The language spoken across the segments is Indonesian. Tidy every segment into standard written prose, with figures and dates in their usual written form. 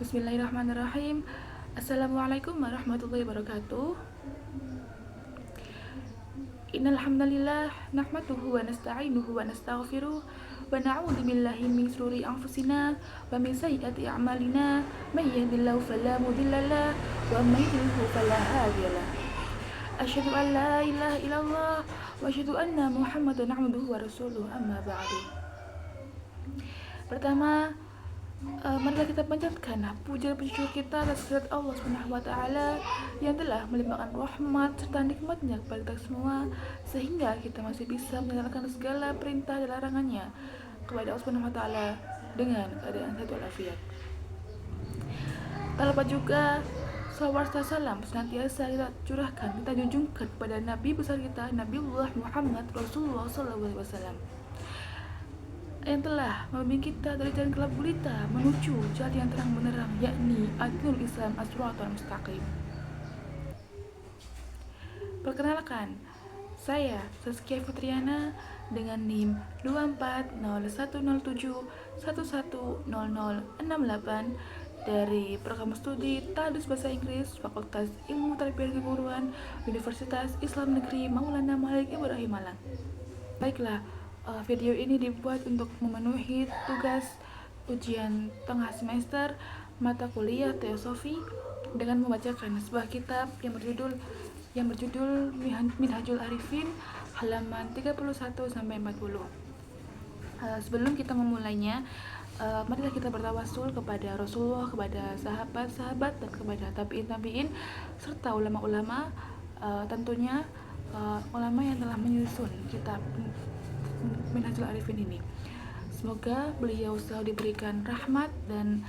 Bismillahirrahmanirrahim. Assalamualaikum warahmatullahi wabarakatuh. Innal hamdalillah nahmaduhu wa nasta'inuhu wa nastaghfiruh wa na'udzu billahi min shururi anfusina wa min sayyiati a'malina may yahdihillahu fala mudhillalah wa may yudhlil fala hadiyalah. Asyhadu an la ilaha illallah wa asyhadu anna Muhammadan 'abduhu wa rasuluh, amma ba'du. Pertama, marilah kita panjatkan puja dan syukur kita atas kehadirat Allah Subhanahu wa taala yang telah melimpahkan rahmat serta nikmatnya kepada kita semua, sehingga kita masih bisa menjalankan segala perintah dan larangannya kepada Allah Subhanahu wa taala dengan keadaan sehat walafiat. Tak lupa juga salawat serta salam senantiasa kita curahkan, kita junjungkan kepada Nabi besar kita, Nabiullah Muhammad Rasulullah SAW, yang telah membimbing kita dari jalan gelap gulita menuju jalan yang terang benderang, yakni Ad-Nurul Islam As-Siratal Mustaqim. Perkenalkan, saya Saskia Fitriana dengan NIM 240107110068 dari program studi Tadus Bahasa Inggris Fakultas Ilmu Tarbiyah dan Keguruan Universitas Islam Negeri Maulana Malik Ibrahim Malang. Baiklah, video ini dibuat untuk memenuhi tugas ujian tengah semester mata kuliah Teosofi dengan membacakan sebuah kitab yang berjudul Minhajul Arifin halaman 31 sampai 40. Sebelum kita memulainya, marilah kita bertawasul kepada Rasulullah, kepada sahabat-sahabat, dan kepada tabi'in serta ulama-ulama, tentunya ulama yang telah menyusun kitab Minhajul Arifin ini. Semoga beliau selalu diberikan rahmat dan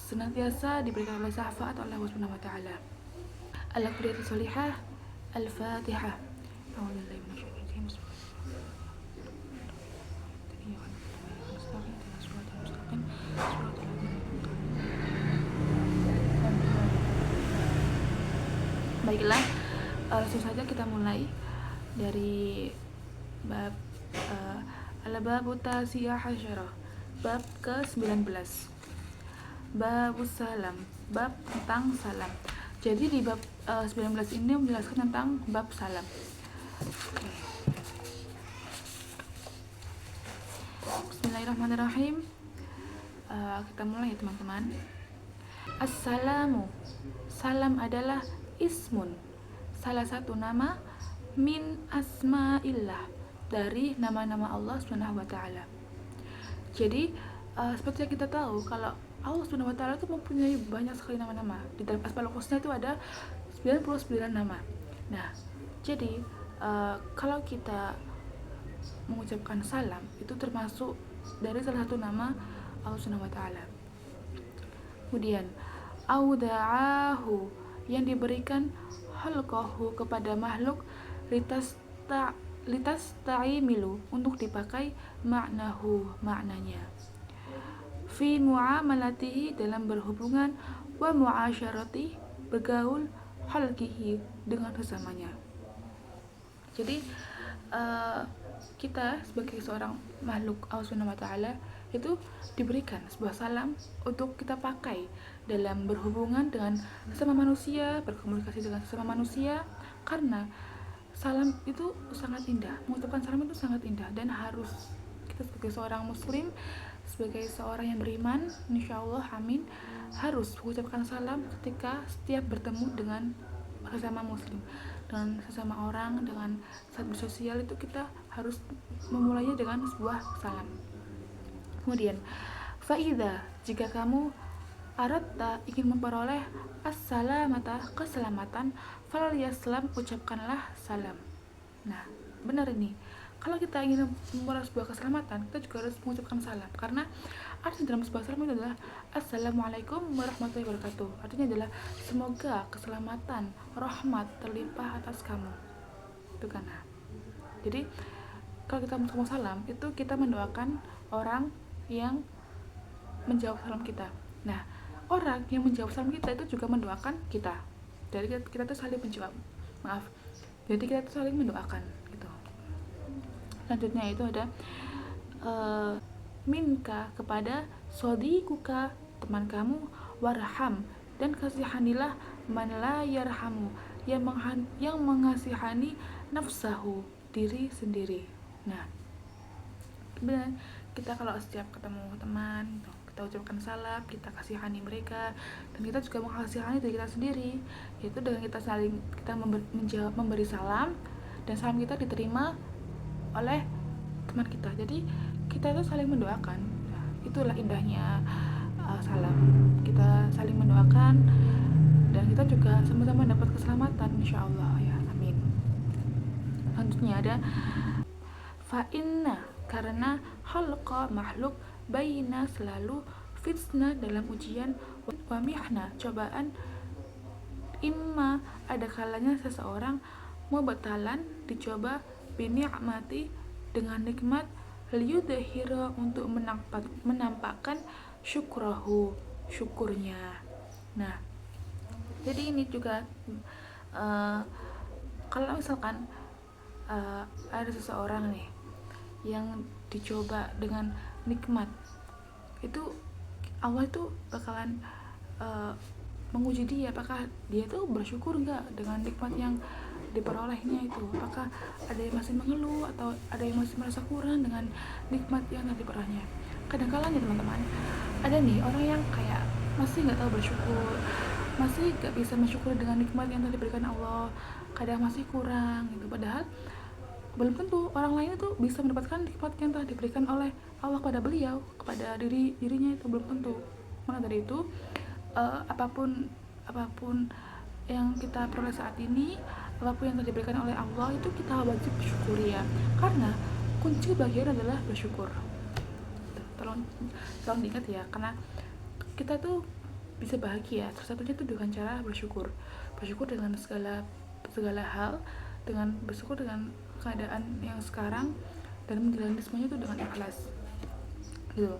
senantiasa diberikan oleh syafaat oleh Allah Subhanahu wa taala. Al-Qur'anul Sholihah, Al-Fatihah. Baiklah, langsung saja kita mulai dari bab Al-Babu Tasiyah Hasyarah, bab ke-19, Babus Salam, bab tentang salam. Jadi di bab 19 ini menjelaskan tentang bab salam. Bismillahirrahmanirrahim. Kita mulai ya teman-teman. Assalamu, salam adalah ismun, salah satu nama min asma'illah, dari nama-nama Allah Subhanahu wa taala. Jadi seperti yang kita tahu, kalau Allah Subhanahu wa taala itu mempunyai banyak sekali nama-nama. Di dalam Asmaul Husna itu ada 99 nama. Nah, jadi kalau kita mengucapkan salam itu termasuk dari salah satu nama Allah Subhanahu wa taala. Kemudian auda'ahu, yang diberikan khalqahu kepada makhluk, litas ta'imilu, untuk dipakai maknahu, maknanya, fi muamalatihi, dalam berhubungan, wa muasyarati, bergaul, halqihi, dengan sesamanya. Jadi kita sebagai seorang makhluk Allah Subhanahu wa taala itu diberikan sebuah salam untuk kita pakai dalam berhubungan dengan sesama manusia, berkomunikasi dengan sesama manusia, karena salam itu sangat indah. Mengucapkan salam itu sangat indah, dan harus kita sebagai seorang muslim, sebagai seorang yang beriman, insyaallah amin, harus mengucapkan salam ketika setiap bertemu dengan sesama muslim, dengan sesama orang, dengan saat bersosial itu kita harus memulainya dengan sebuah salam. Kemudian faida, jika kamu aratta, ingin memperoleh as-salamata, keselamatan, fal yaslam, ucapkanlah salam. Nah, benar ini. Kalau kita ingin memperoleh sebuah keselamatan, kita juga harus mengucapkan salam, karena arti dalam sebuah salam itu adalah Assalamualaikum warahmatullahi wabarakatuh. Artinya adalah semoga keselamatan, rahmat terlimpah atas kamu. Itu kan. Jadi kalau kita mengucapkan salam, itu kita mendoakan orang yang menjawab salam kita. Nah, orang yang menjawab salam kita itu juga mendoakan kita. Jadi kita tuh saling menjawab. Jadi kita tuh saling mendoakan gitu. Selanjutnya itu ada minka, kepada sodikuka, teman kamu, warham, dan kasihanilah man la yarhamu, yang mengasihani nafsahu, diri sendiri. Nah, benar, kita kalau setiap ketemu teman kita ucapkan salam, kita kasihani mereka, dan kita juga mengkasihani diri kita sendiri, yaitu dengan kita memberi salam, dan salam kita diterima oleh teman kita. Jadi kita itu saling mendoakan. Nah, itulah indahnya salam. Kita saling mendoakan, dan kita juga sama-sama dapat keselamatan, insyaallah ya, amin. Selanjutnya ada fa'inna, karena khalqa makhluk, baina selalu, fitnah dalam ujian, wa mihna cobaan, imma ada kalanya seseorang mubtalan dicoba, bini'mati dengan nikmat, liyudhira untuk menampakkan syukrahu, syukurnya. Nah, jadi ini juga kalau misalkan ada seseorang nih yang dicoba dengan nikmat, itu Allah itu bakalan menguji dia, apakah dia tuh bersyukur nggak dengan nikmat yang diperolehnya itu, apakah ada yang masih mengeluh atau ada yang masih merasa kurang dengan nikmat yang diperolehnya. Kadang-kadang nih teman-teman, ada nih orang yang kayak masih nggak tahu bersyukur, masih nggak bisa mensyukuri dengan nikmat yang telah diberikan Allah, kadang masih kurang gitu. Padahal belum tentu orang lain itu bisa mendapatkan nikmat yang telah diberikan oleh Allah kepada beliau, kepada dirinya itu belum tentu. Maka dari itu apapun yang kita peroleh saat ini, apapun yang telah diberikan oleh Allah itu kita wajib bersyukuri ya, karena kunci bahagia adalah bersyukur. Tolong diingat ya, karena kita tuh bisa bahagia salah satunya itu dengan cara bersyukur dengan segala hal, dengan bersyukur dengan keadaan yang sekarang, dan menjalani semuanya itu dengan ikhlas gitu.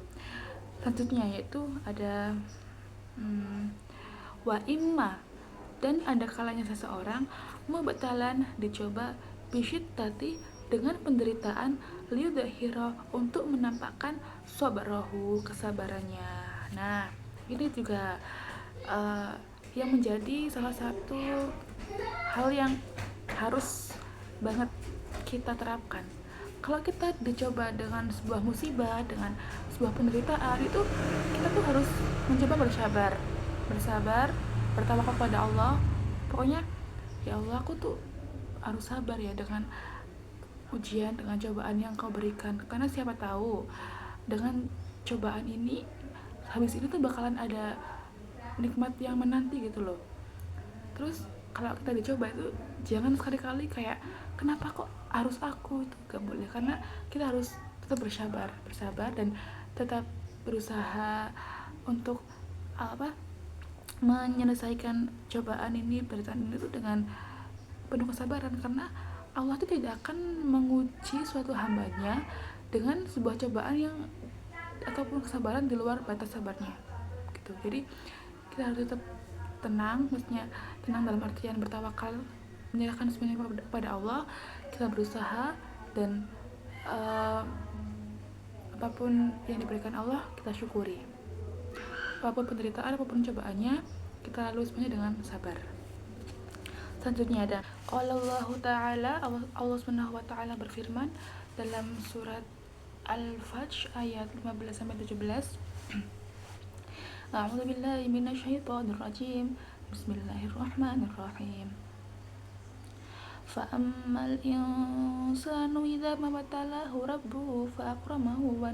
Selanjutnya yaitu ada wa imma, dan ada kalanya seseorang mubtalan dicoba, bisyiddati dengan penderitaan, liyudhira untuk menampakkan sabrahu, kesabarannya. Nah, ini juga yang menjadi salah satu hal yang harus banget kita terapkan. Kalau kita dicoba dengan sebuah musibah, dengan sebuah penderitaan, itu kita tuh harus mencoba bersabar, bertawakal pada Allah. Pokoknya ya Allah, aku tuh harus sabar ya dengan ujian, dengan cobaan yang kau berikan, karena siapa tahu dengan cobaan ini, habis ini tuh bakalan ada nikmat yang menanti gitu loh. Terus kalau kita dicoba itu jangan sekali-kali kayak kenapa kok harus aku, itu gak boleh, karena kita harus tetap bersabar dan tetap berusaha untuk menyelesaikan cobaan ini, penderitaan ini tuh dengan penuh kesabaran, karena Allah tuh tidak akan menguji suatu hambanya dengan sebuah cobaan yang ataupun kesabaran di luar batas sabarnya gitu. Jadi kita harus tetap tenang, maksudnya tenang dalam artian bertawakal, menyerahkan semuanya kepada Allah. Kita berusaha, dan apapun yang diberikan Allah kita syukuri, apapun penderitaan, apapun cobaannya, kita lalui semuanya dengan sabar. Selanjutnya ada Allah Ta'ala, Allah Subhanahu wa Ta'ala berfirman dalam surat Al-Fajr ayat 15-17. A'udzu billahi minasyaitonir rajim. Bismillahirrahmanirrahim. Fa'ammal insanu idza mabtalahu rabbuhu fa'akramahu wa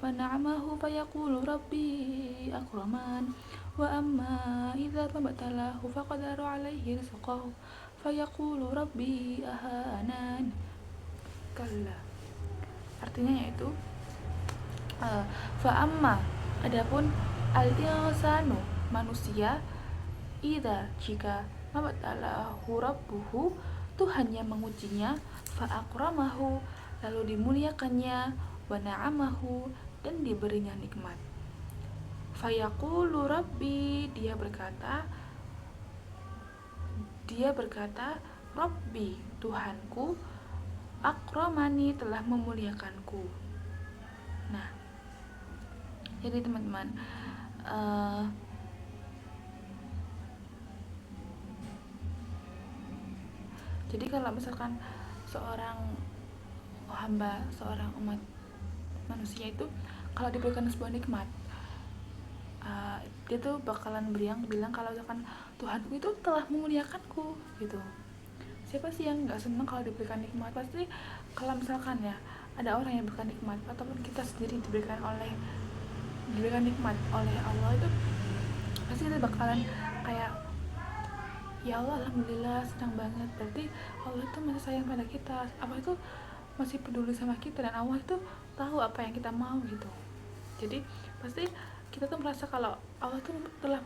na'amahu fayaqulu rabbi akraman, wa amma idza mabtalahu faqadara alaihi rizqahu fayaqulu rabbi ahanan. Kalla. Artinya yaitu fa'amma, adapun al-insanu manusia, idza jika mabtalahu rabbuhu Tuhannya mengujinya, fa'akramahu lalu dimuliakannya, wa na'amahu dan diberinya nikmat, fayaqulu rabbi dia berkata rabbi Tuhanku, akramani telah memuliakanku. Nah, Jadi teman-teman, uh, jadi kalau misalkan seorang hamba, seorang umat manusia itu kalau diberikan sebuah nikmat, dia tuh bakalan bilang kalau misalkan Tuhanku itu telah memuliakanku gitu. Siapa sih yang nggak senang kalau diberikan nikmat? Pasti kalau misalkan ya ada orang yang diberikan nikmat ataupun kita sendiri diberikan nikmat oleh Allah, itu pasti kita bakalan kayak, ya Allah, alhamdulillah, senang banget, berarti Allah itu masih sayang pada kita, Allah itu masih peduli sama kita, dan Allah itu tahu apa yang kita mau gitu. Jadi pasti kita tuh merasa kalau Allah tuh telah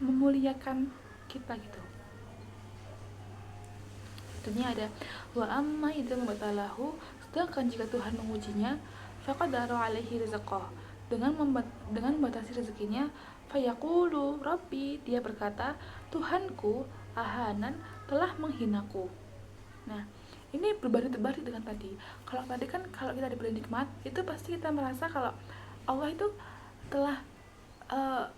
memuliakan kita gitu. Tentunya ada wa amma idza mabtalahu, sedangkan jika Tuhan mengujinya, faqadaru alaihi rizqah, dengan membatasi rezekinya, fayaqulu rabbi, dia berkata, Tuhanku ahanan, telah menghinaku. Nah, ini berbalik terbalik dengan tadi. Kalau tadi kan kalau kita diberi nikmat, itu pasti kita merasa kalau Allah itu telah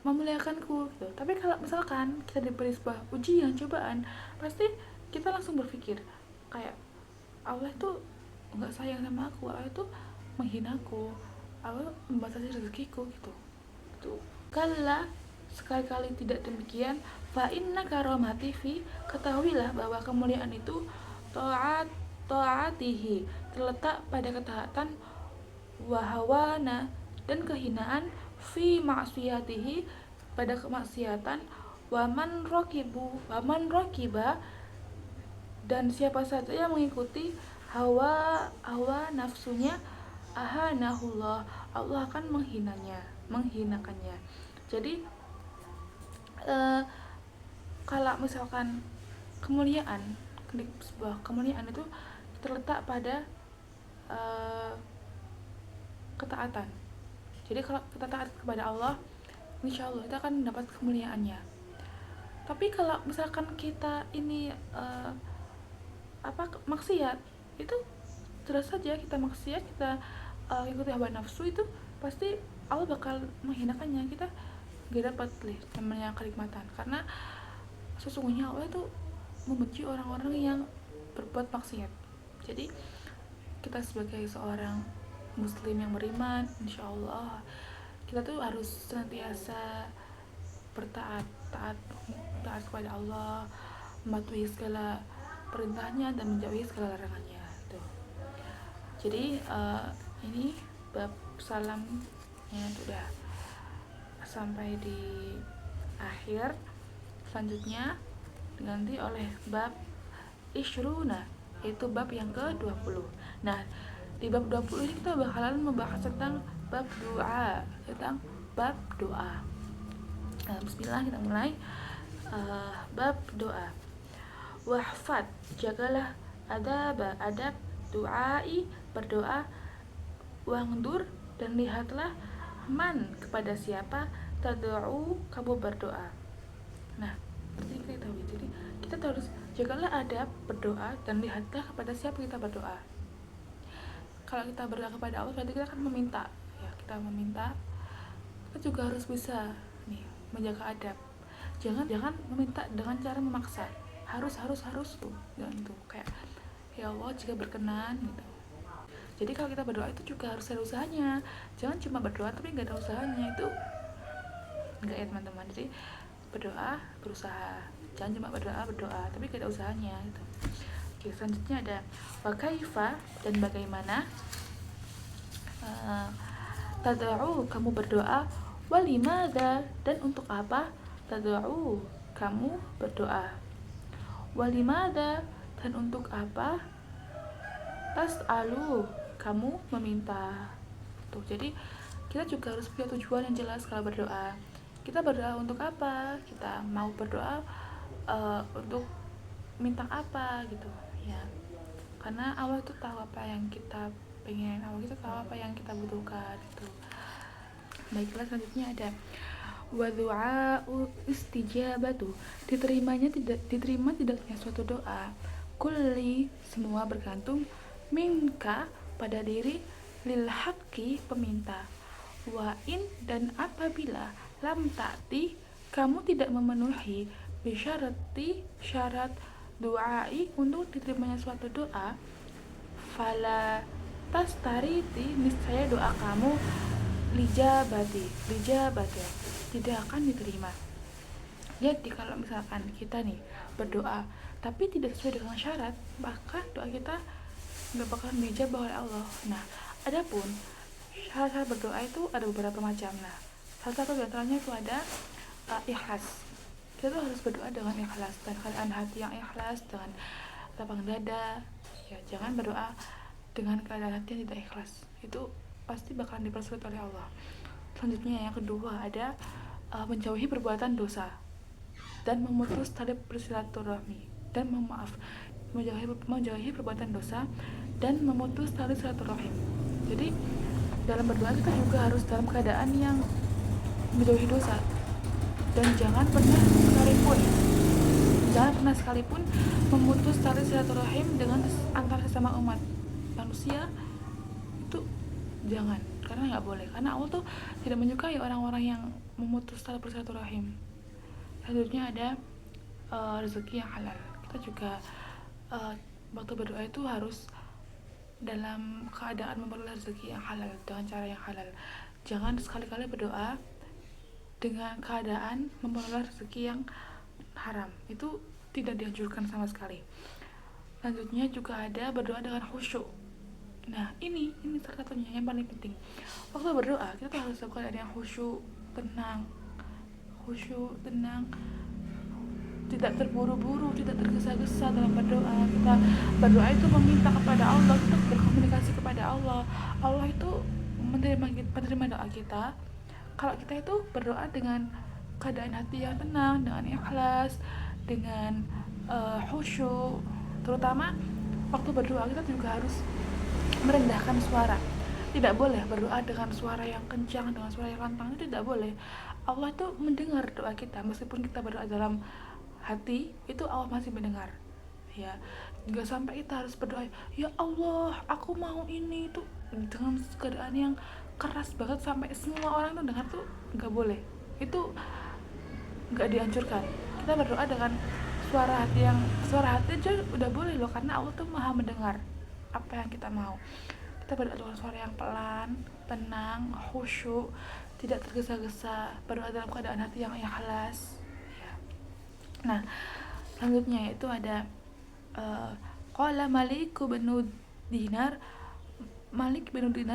memuliakanku gitu. Tapi kalau misalkan kita diberi sebuah ujian, cobaan, pasti kita langsung berpikir kayak Allah itu nggak sayang sama aku, Allah itu menghinaku, Allah membatasi rezekiku gitu. Itu kala, sekali-kali tidak demikian. Fa inna karomati fi, ketahuilah bahwa kemuliaan itu taatihi, terletak pada ketaatan, wahawana, dan kehinaan, fi maksiyatihi, pada kemaksiatan, waman rokiba, dan siapa saja yang mengikuti hawa nafsunya, ahanahullah, Allah akan menghinakannya. Jadi kalau misalkan sebuah kemuliaan itu terletak pada ketaatan. Jadi kalau kita taat kepada Allah, insya Allah kita akan mendapat kemuliaannya. Tapi kalau misalkan kita ini maksiat, itu jelas saja kita maksiat, kita ikuti hawa nafsu, itu pasti Allah bakal menghinakannya. Kita gak dapat namanya kenikmatan, karena sesungguhnya Allah itu membenci orang-orang yang berbuat maksiat. Jadi kita sebagai seorang muslim yang beriman, insya Allah kita tuh harus senantiasa taat kepada Allah, mematuhi segala perintahnya dan menjauhi segala larangannya tuh. Jadi ini bab salamnya udah sampai di akhir. Selanjutnya diganti oleh bab isyruna, yaitu bab yang ke-20. Nah, di bab 20 ini kita bakalan membahas tentang bab doa. Bismillah, kita mulai. Bab doa. Wahfad, jagalah adab duai, berdoa, wangdur, dan lihatlah man, kepada siapa, tad'u, kamu berdoa. Nah, seperti kita tahu, jadi kita harus jagalah adab berdoa, dan lihatlah kepada siapa kita berdoa. Kalau kita berdoa kepada Allah, berarti kita akan meminta, ya, kita meminta. Kita juga harus bisa nih menjaga adab. Jangan meminta dengan cara memaksa. Harus tuh, jangan tuh kayak, ya Allah jika berkenan gitu. Jadi kalau kita berdoa itu juga harus ada usahanya. Jangan cuma berdoa tapi nggak ada usahanya, itu nggak ya teman-teman. Jadi berdoa berusaha, jangan cuma berdoa tapi nggak ada usahanya gitu. Oke, selanjutnya ada wakaifa, dan bagaimana, tad'u, kamu berdoa, walimada, dan untuk apa, tad'u, kamu berdoa, walimada, dan untuk apa, tas'alu, kamu meminta tuh. Jadi kita juga harus punya tujuan yang jelas kalau berdoa. Kita berdoa untuk apa, kita mau berdoa untuk minta apa gitu ya, karena Allah itu tahu apa yang kita pengen, Allah itu tahu apa yang kita butuhkan gitu. Baiklah, selanjutnya ada wa du'a'u istijabatu, diterima tidaknya suatu doa, kulli, semua bergantung, minka, pada diri, lil haqqi, peminta, Wa in, dan apabila lam ta'ti, kamu tidak memenuhi bisyarati, syarat du'ai, untuk diterimanya suatu doa, fala tastariti, niscaya doa kamu lijabati tidak akan diterima. Jadi kalau misalkan kita nih berdoa tapi tidak sesuai dengan syarat, maka doa kita nggak bakalan dijabah oleh Allah. Nah, adapun syarat-syarat berdoa itu ada beberapa macam. Nah, salah satu di antaranya itu ada ikhlas. Kita tuh harus berdoa dengan ikhlas, dan keadaan hati yang ikhlas, dengan lapang dada. Ya, jangan berdoa dengan keadaan hati yang tidak ikhlas. Itu pasti bakalan dipersulit oleh Allah. Selanjutnya yang kedua ada menjauhi perbuatan dosa dan memutus tali bersilaturahmi, dan menjauhi perbuatan dosa dan memutus tali silaturahim. Jadi dalam berdoa kita juga harus dalam keadaan yang menjauhi dosa, dan jangan pernah sekalipun memutus tali silaturahim dengan antar sesama umat manusia. Itu jangan, karena nggak boleh, karena Allah tuh tidak menyukai orang-orang yang memutus tali bersilaturahim. Selanjutnya ada rezeki yang halal. Kita juga waktu berdoa itu harus dalam keadaan memperoleh rezeki yang halal dengan cara yang halal. Jangan sekali-kali berdoa dengan keadaan memperoleh rezeki yang haram. Itu tidak dianjurkan sama sekali. Selanjutnya juga ada berdoa dengan khusyuk. Nah, ini salah satunya yang paling penting. Waktu berdoa kita tuh harus lakukan ada yang khusyuk, tenang, tidak terburu-buru, tidak tergesa-gesa dalam berdoa. Kita berdoa itu meminta kepada Allah, kita berkomunikasi kepada Allah. Allah itu menerima doa kita kalau kita itu berdoa dengan keadaan hati yang tenang, dengan ikhlas, dengan khusyuk. Terutama waktu berdoa kita juga harus merendahkan suara. Tidak boleh berdoa dengan suara yang kencang, dengan suara yang lantang, itu tidak boleh. Allah itu mendengar doa kita, meskipun kita berdoa dalam hati, itu Allah masih mendengar. Ya, nggak sampai kita harus berdoa, ya Allah, aku mau ini, itu dengan keadaan yang keras banget sampai semua orang tuh dengar, tuh nggak boleh. Itu nggak dianjurkan. Kita berdoa dengan suara hati aja udah boleh loh, karena Allah tuh maha mendengar apa yang kita mau. Kita berdoa dengan suara yang pelan, tenang, khusyuk, tidak tergesa-gesa, berdoa dalam keadaan hati yang ikhlas. Ya. Nah, selanjutnya itu ada qala Malik bin Dinar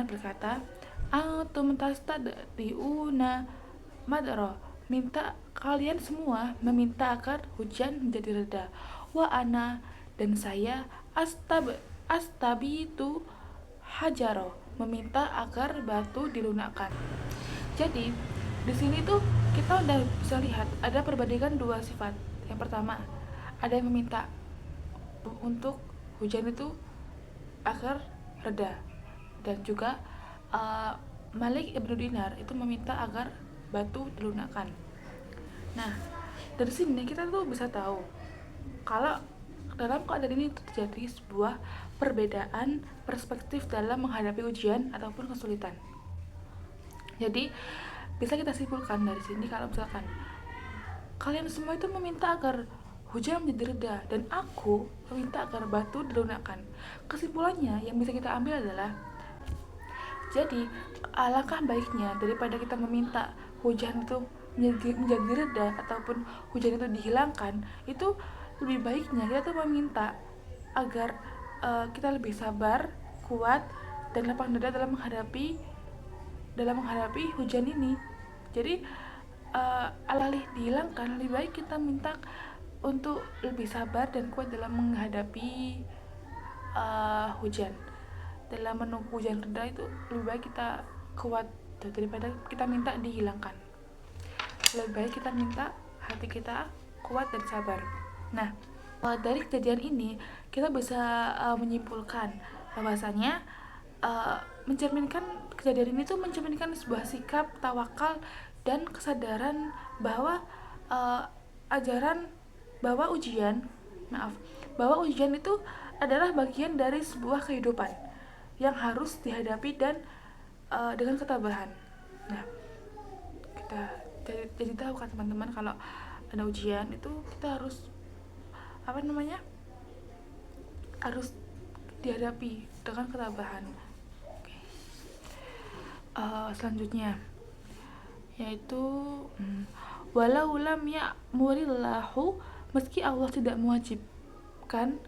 berkata, antum tastadiuna madra, kalian semua meminta agar hujan menjadi reda. Wa ana, dan saya astabitu hajaro, meminta agar batu dilunakkan. Jadi di sini tuh kita udah bisa lihat ada perbandingan dua sifat. Yang pertama, ada yang meminta untuk hujan itu agar reda, dan juga Malik ibnu Dinar itu meminta agar batu dilunakkan. Nah, dari sini kita tuh bisa tahu kalau dalam keadaan ini terjadi sebuah perbedaan perspektif dalam menghadapi ujian ataupun kesulitan. Jadi bisa kita simpulkan dari sini kalau misalkan kalian semua itu meminta agar hujan menjadi reda, dan aku meminta agar batu dilunakkan. Kesimpulannya yang bisa kita ambil adalah, jadi alangkah baiknya daripada kita meminta hujan itu menjadi reda ataupun hujan itu dihilangkan, itu lebih baiknya kita tuh meminta agar kita lebih sabar, kuat, dan lapang dada dalam menghadapi hujan ini. Jadi alih dihilangkan, lebih baik kita minta untuk lebih sabar dan kuat dalam menghadapi hujan. Dalam menunggu hujan reda itu lebih baik kita kuat daripada kita minta dihilangkan. Lebih baik kita minta hati kita kuat dan sabar. Nah, dari kejadian ini kita bisa menyimpulkan bahwasanya kejadian ini tuh mencerminkan sebuah sikap tawakal dan kesadaran bahwa ujian itu adalah bagian dari sebuah kehidupan yang harus dihadapi dan dengan ketabahan. Nah, kita jadi tahu kan teman-teman, kalau ada ujian itu kita harus harus dihadapi dengan ketabahan. Selanjutnya yaitu walau lam ya'murillahu, meski Allah tidak mewajibkan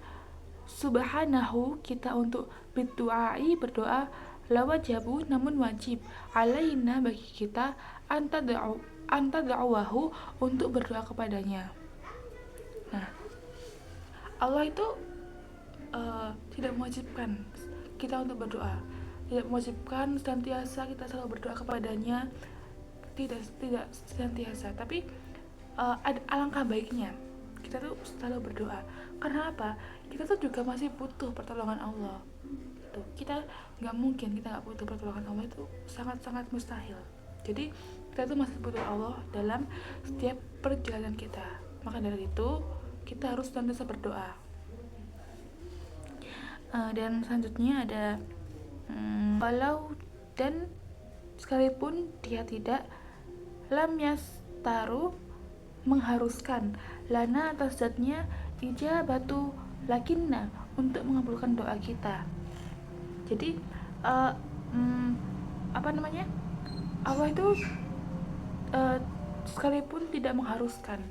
subhanahu kita untuk berdoa, lawajabu, namun wajib alaina, bagi kita, antada'wahu, untuk berdoa kepadanya. Nah, Allah itu tidak mewajibkan kita untuk berdoa, tidak mewajibkan senantiasa kita selalu berdoa kepadanya, tidak senantiasa, tapi ada alangkah baiknya kita tuh selalu berdoa. Karena apa? Kita tuh juga masih butuh pertolongan Allah. Tuh, kita nggak mungkin kita nggak butuh pertolongan Allah, itu sangat-sangat mustahil. Jadi kita tuh masih butuh Allah dalam setiap perjalanan kita. Maka dari itu kita harus senantiasa berdoa. Dan selanjutnya ada walau, dan sekalipun dia tidak, lam yastaru, mengharuskan, lana, atas zatnya, ijabatu lakinna, untuk mengabulkan doa kita. Jadi Allah itu sekalipun tidak mengharuskan,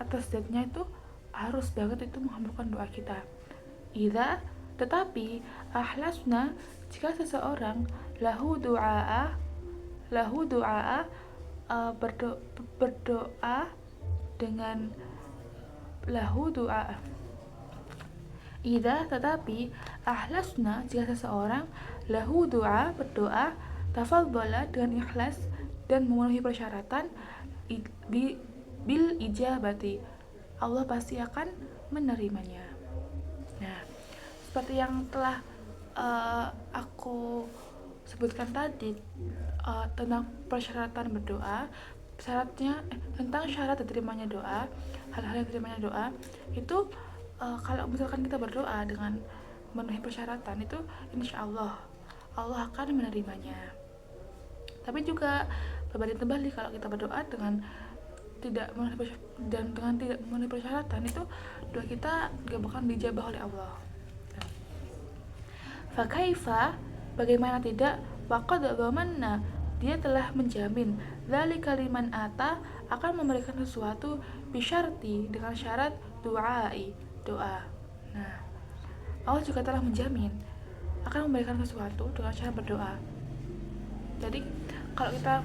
atas zatnya itu harus banget itu mengabulkan doa kita. Tetapi ahlasna, jika seseorang lahu du'a berdoa dengan lahu du'a. Tetapi ahlasna, jika seseorang lahu du'a berdoa, tafadhala, dengan ikhlas dan memenuhi persyaratan, bil ijabati, Allah pasti akan menerimanya. Nah, seperti yang telah aku sebutkan tadi tentang persyaratan berdoa, tentang syarat diterimanya doa, hal-hal yang diterimanya doa itu, kalau misalkan kita berdoa dengan memenuhi persyaratan itu, insya Allah akan menerimanya. Tapi juga berbanding terbalik, kalau kita berdoa dengan tidak memenuhi persyaratan, itu doa kita gak bakal dijabah oleh Allah. Fakaifa, bagaimana tidak, waqad dhamanna, dia telah menjamin, dzalika liman ata, akan memberikan sesuatu, bisyarti, dengan syarat doa. Nah, Allah juga telah menjamin akan memberikan sesuatu dengan syarat berdoa. Jadi kalau kita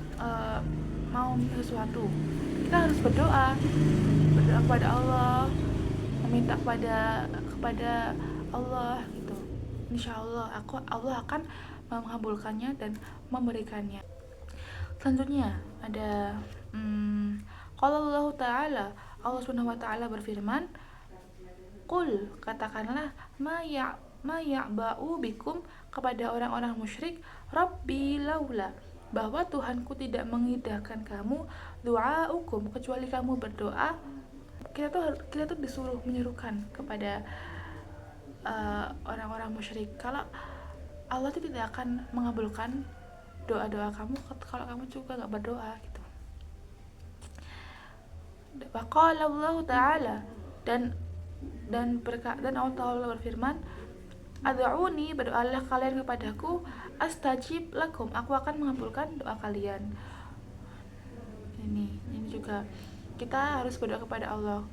mau minta sesuatu, kita harus berdoa kepada Allah, meminta kepada Allah gitu. Insya Allah Allah akan mengabulkannya dan memberikannya. Selanjutnya ada qala Allah Ta'ala, Allah Subhanahu wa Ta'ala berfirman, qul, katakanlah, ma ya'ba'u bikum, kepada orang-orang musyrik, rabbi laula, bahwa Tuhanku tidak mengindahkan kamu, du'aukum, kecuali kamu berdoa. Kita tuh disuruh menyerukan kepada orang-orang musyrik kalau Allah itu tidak akan mengabulkan doa-doa kamu kalau kamu juga gak berdoa gitu. Wa qala Allah Ta'ala, dan Allah Ta'ala berfirman, ad'uni, berdoalah kalian kepadaku, astajib lakum, aku akan mengabulkan doa kalian. Ini juga kita harus berdoa kepada Allah,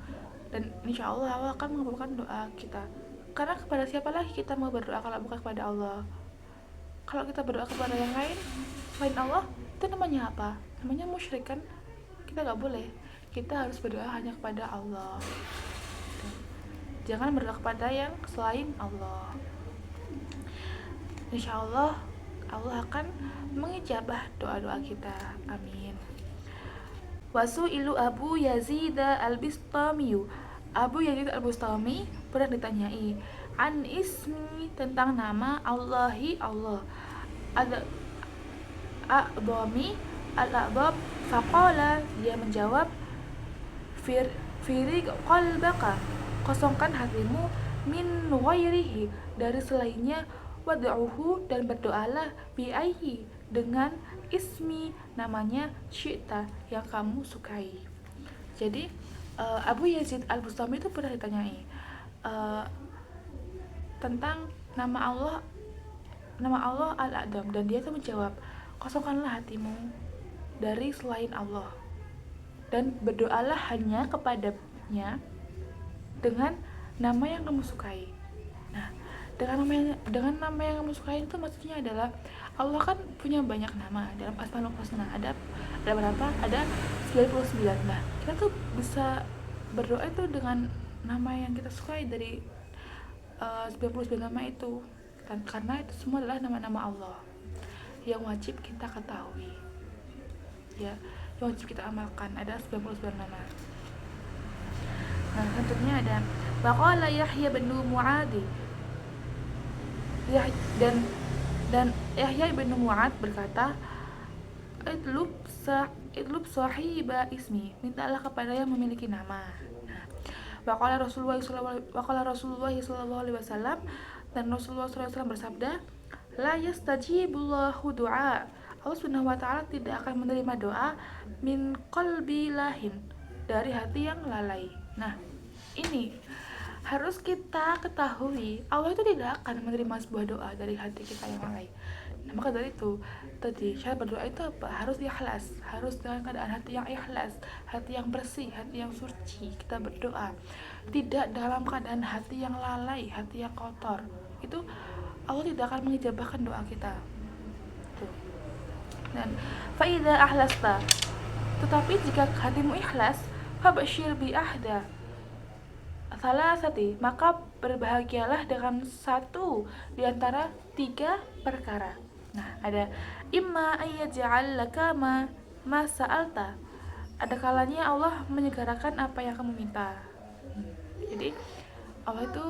dan insya Allah Allah akan mengabulkan doa kita. Karena kepada siapa lagi kita mau berdoa kalau bukan kepada Allah? Kalau kita berdoa kepada yang lain selain Allah, itu namanya apa? Namanya musyrik kan? Kita gak boleh. Kita harus berdoa hanya kepada Allah. Jangan berdoa kepada yang selain Allah. Insya Allah Allah akan mengijabah doa-doa kita. Amin. Wasu'ilu Abu Yazid al-Bistami, Abu Yazid al-Bustami pernah ditanyai an ismi, tentang nama Allahi, Allah, al-a'dhami, al-a'dham, faqala, dia menjawab, firig qalbaka, kosongkan hatimu, min ghairihi, dari selainnya, wad'uhu, dan berdoalah, bi'ayyi, dengan ismi, namanya syi'ta, yang kamu sukai. Jadi Abu Yazid Al-Bustami itu pernah ditanyai uh, tentang nama Allah Al-A'dam, dan dia tuh menjawab, kosongkanlah hatimu dari selain Allah dan berdoalah hanya kepadanya dengan nama yang kamu sukai. Nah, dengan nama yang kamu sukai itu maksudnya adalah Allah kan punya banyak nama dalam Asmaul Husna. Ada berapa? Ada 99. Nah, kita tuh bisa berdoa itu dengan nama yang kita sukai dari 99 nama itu. Dan karena itu semua adalah nama-nama Allah yang wajib kita ketahui. Ya, yang wajib kita amalkan, ada 99 nama. Nah, selanjutnya ada Waqala Yahya bin Mu'adhi, dan Yahya bin Mu'adh berkata, idlub sahiba ismi, mintalah kepada yang memiliki nama. Nah, Waqala Rasulullah sallallahu alaihi wasallam, dan Rasulullah SAW bersabda, la yastajibullahu du'a, Allah Subhanahu wa taala tidak akan menerima doa min qalbi lahin, dari hati yang lalai. Nah, ini harus kita ketahui, Allah itu tidak akan menerima sebuah doa dari hati kita yang lalai. Nah, maka dari itu tadi syarat berdoa itu apa? Harus ikhlas, harus dengan keadaan hati yang ikhlas, hati yang bersih, hati yang suci. Kita berdoa tidak dalam keadaan hati yang lalai, hati yang kotor. Itu Allah tidak akan mengijabahkan doa kita. Tuh. Dan faida ahlasta, tetapi jika hatimu ikhlas, fabashir bi ahda salasati, maka berbahagialah dengan satu di antara 3 perkara. Nah, ada imma ayyaj'alaka ma sa'alta, ada kalanya Allah menyegerakan apa yang kamu minta. Jadi Allah itu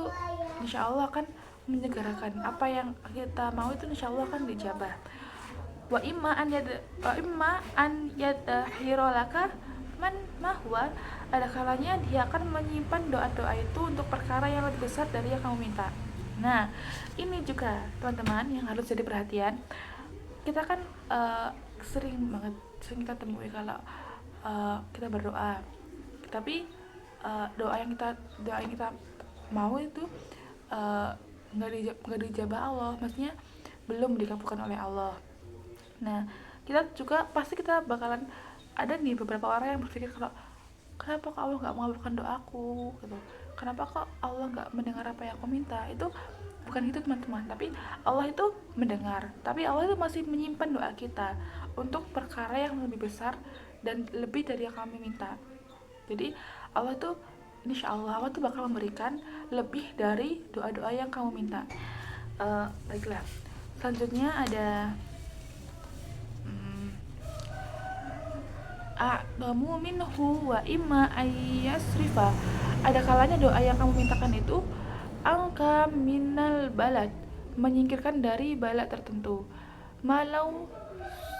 insya Allah akan menyegerakan apa yang kita mau, itu insya Allah akan dijabah. Wa imma an yadahirolaka man mahwa, ada kalanya dia akan menyimpan doa-doa itu untuk perkara yang lebih besar dari yang kamu minta. Nah, ini juga teman-teman yang harus jadi perhatian. Kita kan sering kita temui kalau kita berdoa, tapi doa yang kita mau itu nggak dijabah Allah, maksudnya belum dikabulkan oleh Allah. Nah, kita juga pasti kita bakalan ada nih beberapa orang yang berpikir kalau kenapa kok Allah nggak mengabulkan doaku gitu, kenapa kok Allah nggak mendengar apa yang aku minta. Itu bukan gitu teman-teman, tapi Allah itu mendengar, tapi Allah itu masih menyimpan doa kita untuk perkara yang lebih besar dan lebih dari yang kami minta. Jadi Allah tuh insya Allah tuh bakal memberikan lebih dari doa-doa yang kamu minta. Baiklah, selanjutnya ada a'damu minhu wa imma ayyasrifa, ada kalanya doa yang kamu mintakan itu angka minal balad, menyingkirkan dari bala tertentu, malau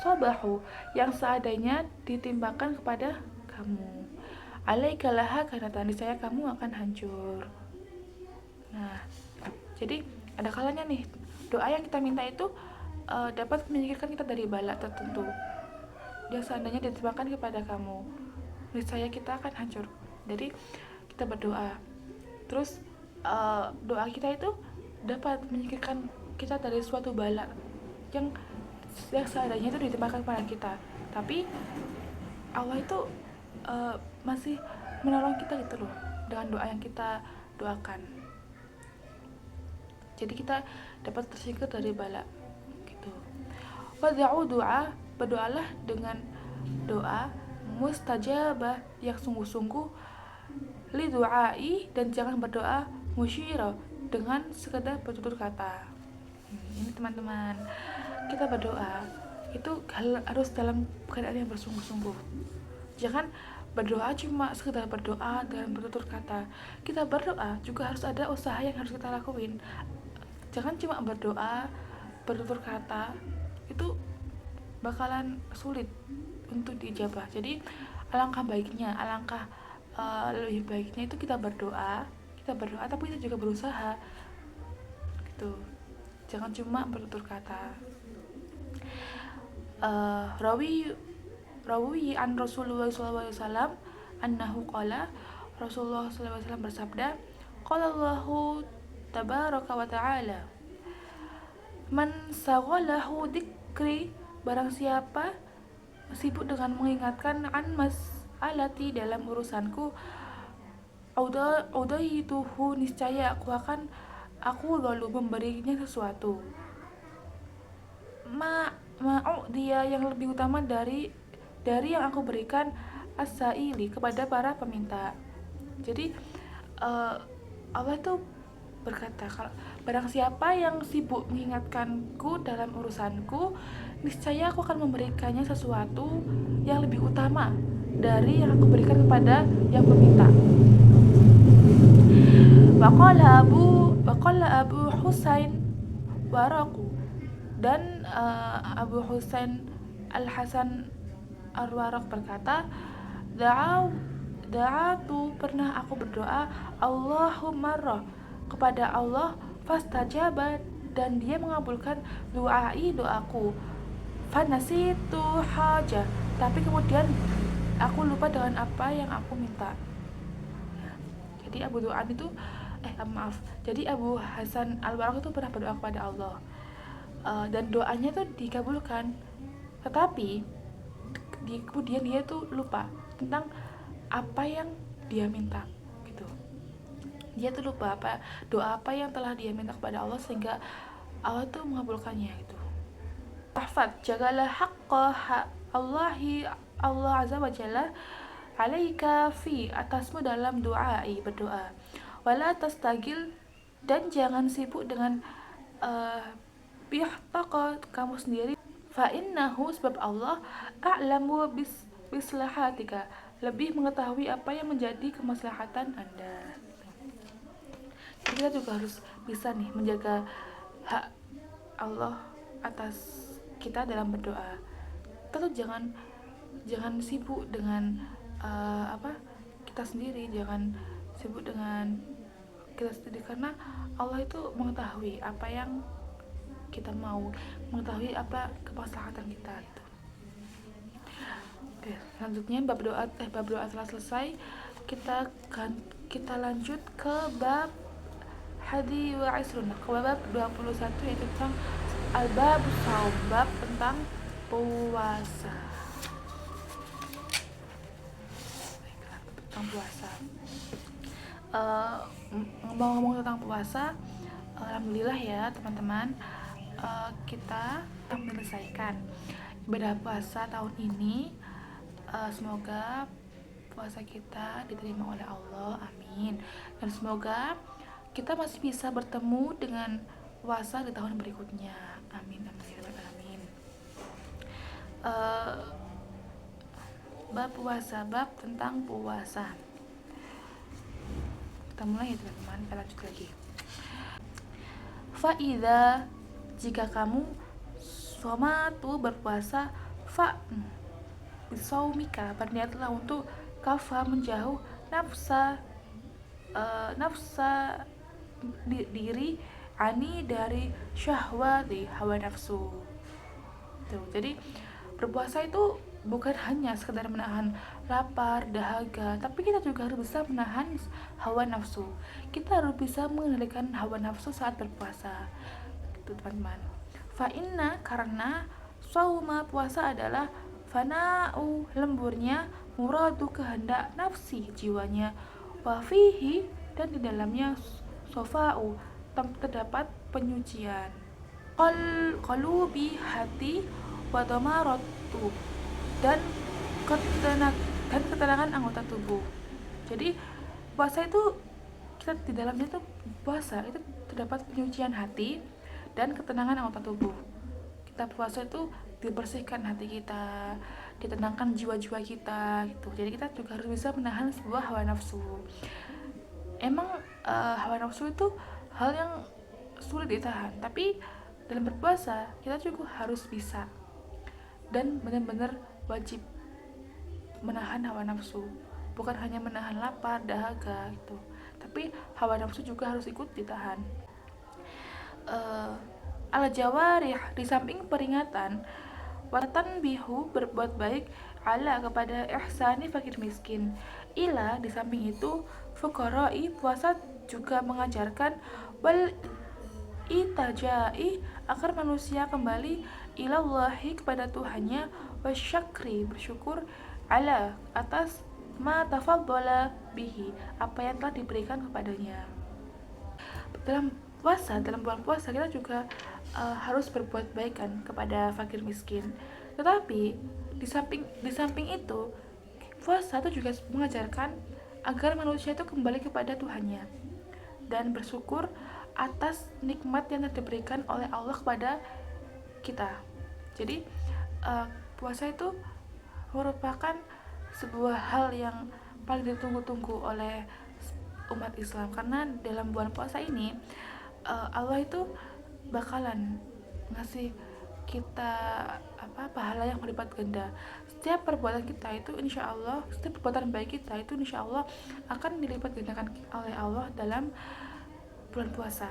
sabahu, yang seadanya ditimpakan kepada kamu, alaikalaha, karena tadi saya kamu akan hancur. Nah, jadi ada kalanya nih doa yang kita minta itu dapat menyingkirkan kita dari bala tertentu, yang seandainya ditimpakan kepada kamu, niscaya kita akan hancur. Jadi kita berdoa, terus doa kita itu dapat menyingkirkan kita dari suatu bala yang seadanya itu ditimpakan kepada kita, tapi Allah itu masih menolong kita gitu loh dengan doa yang kita doakan. Jadi kita dapat tersingkir dari bala gitu. Wad'u doa, berdoalah dengan doa mustajabah, yang sungguh-sungguh, li du'ai, dan jangan berdoa musyira, dengan sekedar bertutur kata. Ini teman-teman, kita berdoa itu harus dalam keadaan yang bersungguh-sungguh. Jangan berdoa cuma sekedar berdoa dan bertutur kata. Kita berdoa juga harus ada usaha yang harus kita lakuin. Jangan cuma berdoa bertutur kata, itu bakalan sulit untuk dijabah. Jadi alangkah lebih baiknya itu kita berdoa tapi kita juga berusaha gitu. Jangan cuma bertutur kata. rawi rawi an Rasulullah SAW annahu qala, Rasulullah SAW bersabda, qala Allahu tabaraka wa ta'ala, man saghalahu dzikri, barang siapa sibuk dengan mengingatkan an mas'alati, dalam urusanku, audaituhu, niscaya aku lalu memberinya sesuatu, dia yang lebih utama dari yang aku berikan as-saili, kepada para peminta. Jadi Allah tuh berkata, kalau barang siapa yang sibuk mengingatkanku dalam urusanku, niscaya aku akan memberikannya sesuatu yang lebih utama dari yang aku berikan kepada yang meminta. Waqala Abu Husain Waraku, dan Abu Husain Al-Hasan Ar-Waraq berkata, da'atu, pernah aku berdoa, Allahumma roh, kepada Allah, fastajaba, dan dia mengabulkan doaku, fanasitu hajah, tapi kemudian aku lupa dengan apa yang aku minta. Jadi jadi Abu Hasan Al-Waraq itu pernah berdoa kepada Allah, dan doanya tuh dikabulkan, tetapi kemudian dia tuh lupa tentang apa yang dia minta gitu. Dia tuh lupa doa apa yang telah dia minta kepada Allah, sehingga Allah tuh mengabulkannya gitu. Tahfad, jagalah haqqa Allahi, Allah azza wa jalla, alaika fi, atasmu dalam berdoa, wala tastagil, dan jangan sibuk dengan bihtaka, kamu sendiri, fa innahu, sebab Allah, a'lamu bislahatika, lebih mengetahui apa yang menjadi kemaslahatan Anda. Jadi kita juga harus bisa nih menjaga hak Allah atas kita dalam berdoa. Kita tuh jangan sibuk dengan kita sendiri, jangan sibuk dengan kita sendiri, karena Allah itu mengetahui apa yang kita mau, mengetahui apa kemaslahatan kita gitu. Oke, selanjutnya bab doa telah selesai. Kita lanjut ke bab hadi wa isrun, ke bab 21, yaitu tentang al-bab saum, bab tentang puasa. Ngomong-ngomong tentang puasa, alhamdulillah ya teman-teman, kita menyelesaikan ibadah puasa tahun ini. Semoga puasa kita diterima oleh Allah, amin. Dan semoga kita masih bisa bertemu dengan puasa di tahun berikutnya, amin, amin. Bab puasa, bab tentang puasa. Kita mulai ya teman-teman, kita lanjut lagi. Fa'idha, jika kamu somatu berpuasa, bisaumika, berniatlah untuk kafa, menjauh nafsa diri, ani, dari syahwati, hawa nafsu. Tuh, jadi berpuasa itu bukan hanya sekedar menahan lapar, dahaga, tapi kita juga harus bisa menahan hawa nafsu. Kita harus bisa mengendalikan hawa nafsu saat berpuasa gitu teman-teman. Fa'inna, karena sauma, puasa adalah fana'u, lemburnya, muradu, kehendak, nafsi, jiwanya, wafihi, dan di dalamnya sofa'u, terdapat penyucian, qalubi, hati, wadamaratu, dan ketenangan anggota tubuh. Jadi puasa itu kita di dalamnya itu puasa itu terdapat penyucian hati dan ketenangan anggota tubuh. Kita puasa itu dibersihkan hati kita, ditenangkan jiwa-jiwa kita gitu. Jadi kita juga harus bisa menahan sebuah hawa nafsu. Emang hawa nafsu itu hal yang sulit ditahan, tapi dalam berpuasa kita juga harus bisa dan benar-benar wajib menahan hawa nafsu. Bukan hanya menahan lapar, dahaga gitu, tapi hawa nafsu juga harus ikut ditahan. Al-jawarih, di samping peringatan, Watanbihu berbuat baik ala kepada ihsani fakir miskin. Ila di samping itu fuqara'i puasa juga mengajarkan wal itajai agar manusia kembali ilallahi kepada Tuhannya, wasyakri bersyukur ala atas ma tafadhala bihi apa yang telah diberikan kepadanya. Dalam bulan puasa kita juga harus berbuat baik kan kepada fakir miskin. Tetapi di samping itu puasa itu juga mengajarkan agar manusia itu kembali kepada Tuhannya dan bersyukur atas nikmat yang diberikan oleh Allah kepada kita. Jadi puasa itu merupakan sebuah hal yang paling ditunggu-tunggu oleh umat Islam, karena dalam bulan puasa ini Allah itu bakalan ngasih kita pahala yang berlipat ganda. Setiap perbuatan kita itu insya Allah, setiap perbuatan baik kita itu insya Allah akan dilipat gandakan oleh Allah dalam bulan puasa.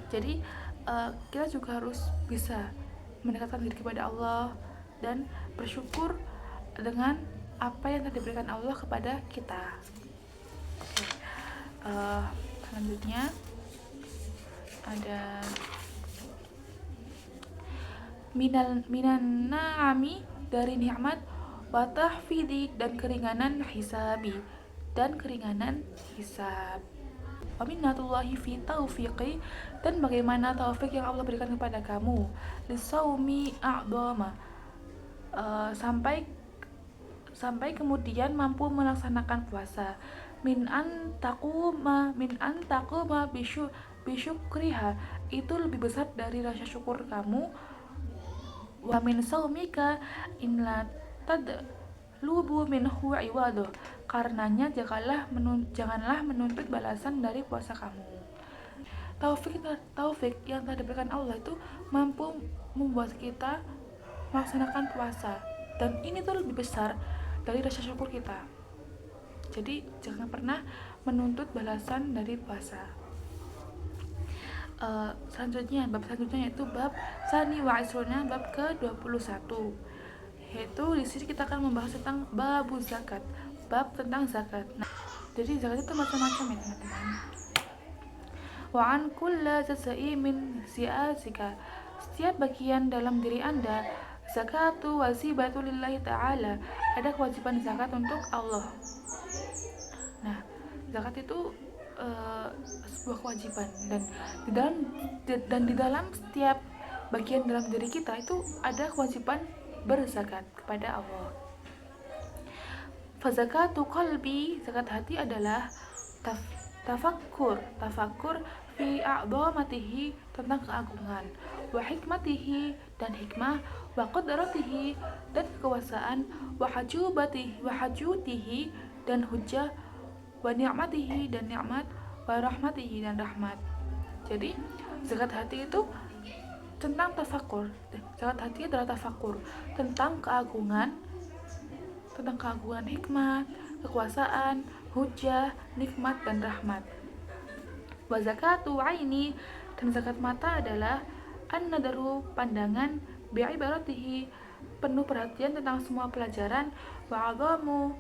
Jadi kita juga harus bisa mendekatkan diri kepada Allah dan bersyukur dengan apa yang telah diberikan Allah kepada kita. Selanjutnya ada minan na'ami dari nikmat, wa tahfidhi dan keringanan hisab. Wa minnatullahi fi taufiqi dan bagaimana taufik yang Allah berikan kepada kamu lisaumi a'dama sampai kemudian mampu melaksanakan puasa min antaquma bisyukriha itu lebih besar dari rasa syukur kamu. Wa min saumika inla tadlubu minhu iwaduh karenanya janganlah menuntut balasan dari puasa kamu. Taufik yang telah diberikan Allah itu mampu membuat kita melaksanakan puasa, dan ini tuh lebih besar dari rasa syukur kita. Jadi jangan pernah menuntut balasan dari puasa. Bab selanjutnya yaitu bab Sani wa Isruna, bab ke-21. Yaitu di sini kita akan membahas tentang bab zakat, bab tentang zakat. Nah, jadi zakat itu macam-macam ya teman-teman. Wa an kulla jazai min si'asika, setiap bagian dalam diri Anda, zakatu wajibatu lillahi ta'ala, ada kewajiban zakat untuk Allah. Nah, zakat itu sebuah kewajiban, dan di dalam setiap bagian dalam diri kita itu ada kewajiban berzakat kepada Allah. Fazakatu qalbi, zakat hati adalah tafakkur fi a'dhamatihi, tentang keagungan, wa hikmatihi dan hikmah, wa qudratihi dan kekuasaan, wa hajutihi dan hujjah, wa ni'matihi dan nikmat, wa rahmatihi dan rahmat. Jadi zakat hati itu tentang tafakkur. Zakat hati adalah tafakkur tentang keagungan, hikmat, kekuasaan, hujjah, nikmat dan rahmat. Wa zakatu aini, dan zakat mata adalah an-nadaru, pandangan, bi ibaratihi, penuh perhatian tentang semua pelajaran, wa adamu,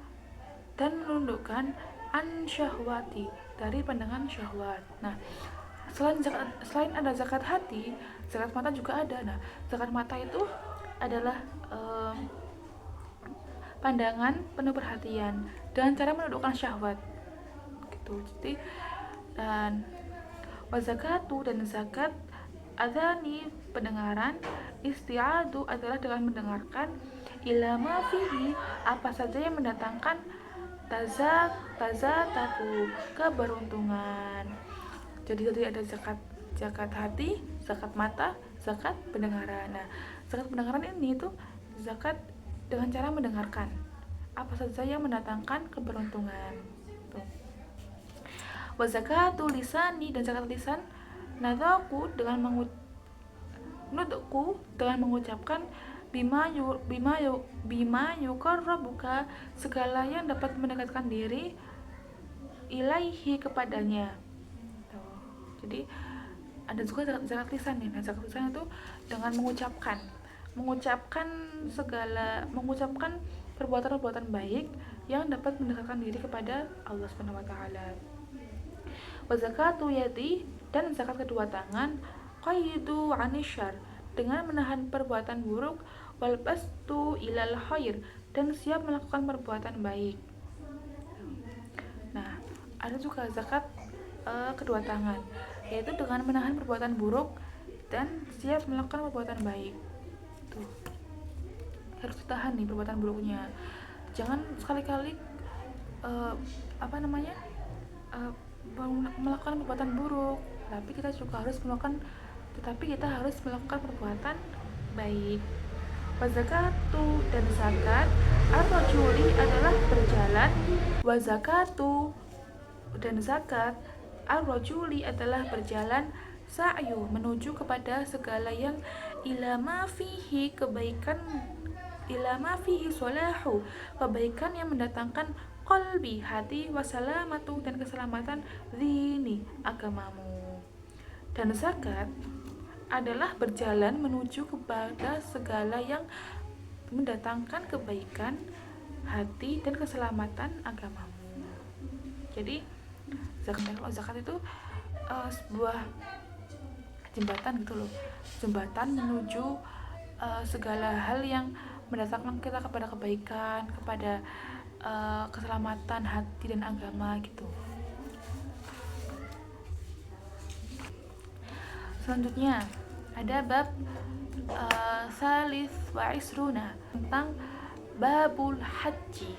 dan menundukkan an syahwati, dari pandangan syahwat. Nah, selain ada zakat hati, zakat mata juga ada. Nah, zakat mata itu adalah pandangan penuh perhatian dengan cara menundukkan syahwat gitu. Jadi dan wazakatu, dan zakat adzani, pendengaran, isti'adu adalah dengan mendengarkan, ilama fihi, apa saja yang mendatangkan tazataku, keberuntungan. Jadi ada zakat hati, zakat mata, zakat pendengaran. Nah, zakat pendengaran ini tuh zakat dengan cara mendengarkan apa saja yang mendatangkan keberuntungan. Wa zakatu lisani, dan zakat lisan, nadaku dengan mengucapkan bima yuqarrabuka, segala yang dapat mendekatkan diri ilaihi, kepadanya. Jadi ada juga zakat lisan nih. Nah, zakat lisan itu dengan mengucapkan mengucapkan perbuatan-perbuatan baik yang dapat mendekatkan diri kepada Allah Subhanahu wa taala. Wa zakatu yadi, dan zakat kedua tangan, qaidu anisyar, dengan menahan perbuatan buruk, wal bastu ilal khair, dan siap melakukan perbuatan baik. Nah, ada juga zakat kedua tangan, yaitu dengan menahan perbuatan buruk dan siap melakukan perbuatan baik. Tuh, harus ditahan nih perbuatan buruknya. Jangan sekali-kali uh, melakukan perbuatan buruk, tapi kita harus melakukan perbuatan baik. Wazakatu, dan zakat ar-rajuli adalah berjalan. Wazakatu, dan zakat ar-rajuli adalah berjalan, sa'yu, menuju kepada segala yang ilama fihi solahu, kebaikan yang mendatangkan qalbi, hati, wasalamatu, dan keselamatan dini, agamamu. Dan zakat adalah berjalan menuju kepada segala yang mendatangkan kebaikan, hati, dan keselamatan agamamu. Jadi zakat itu sebuah jembatan gitu loh, jembatan menuju segala hal yang mendatangkan kita kepada kebaikan, kepada keselamatan hati dan agama gitu. Selanjutnya ada bab salis wa isruna, tentang babul haji,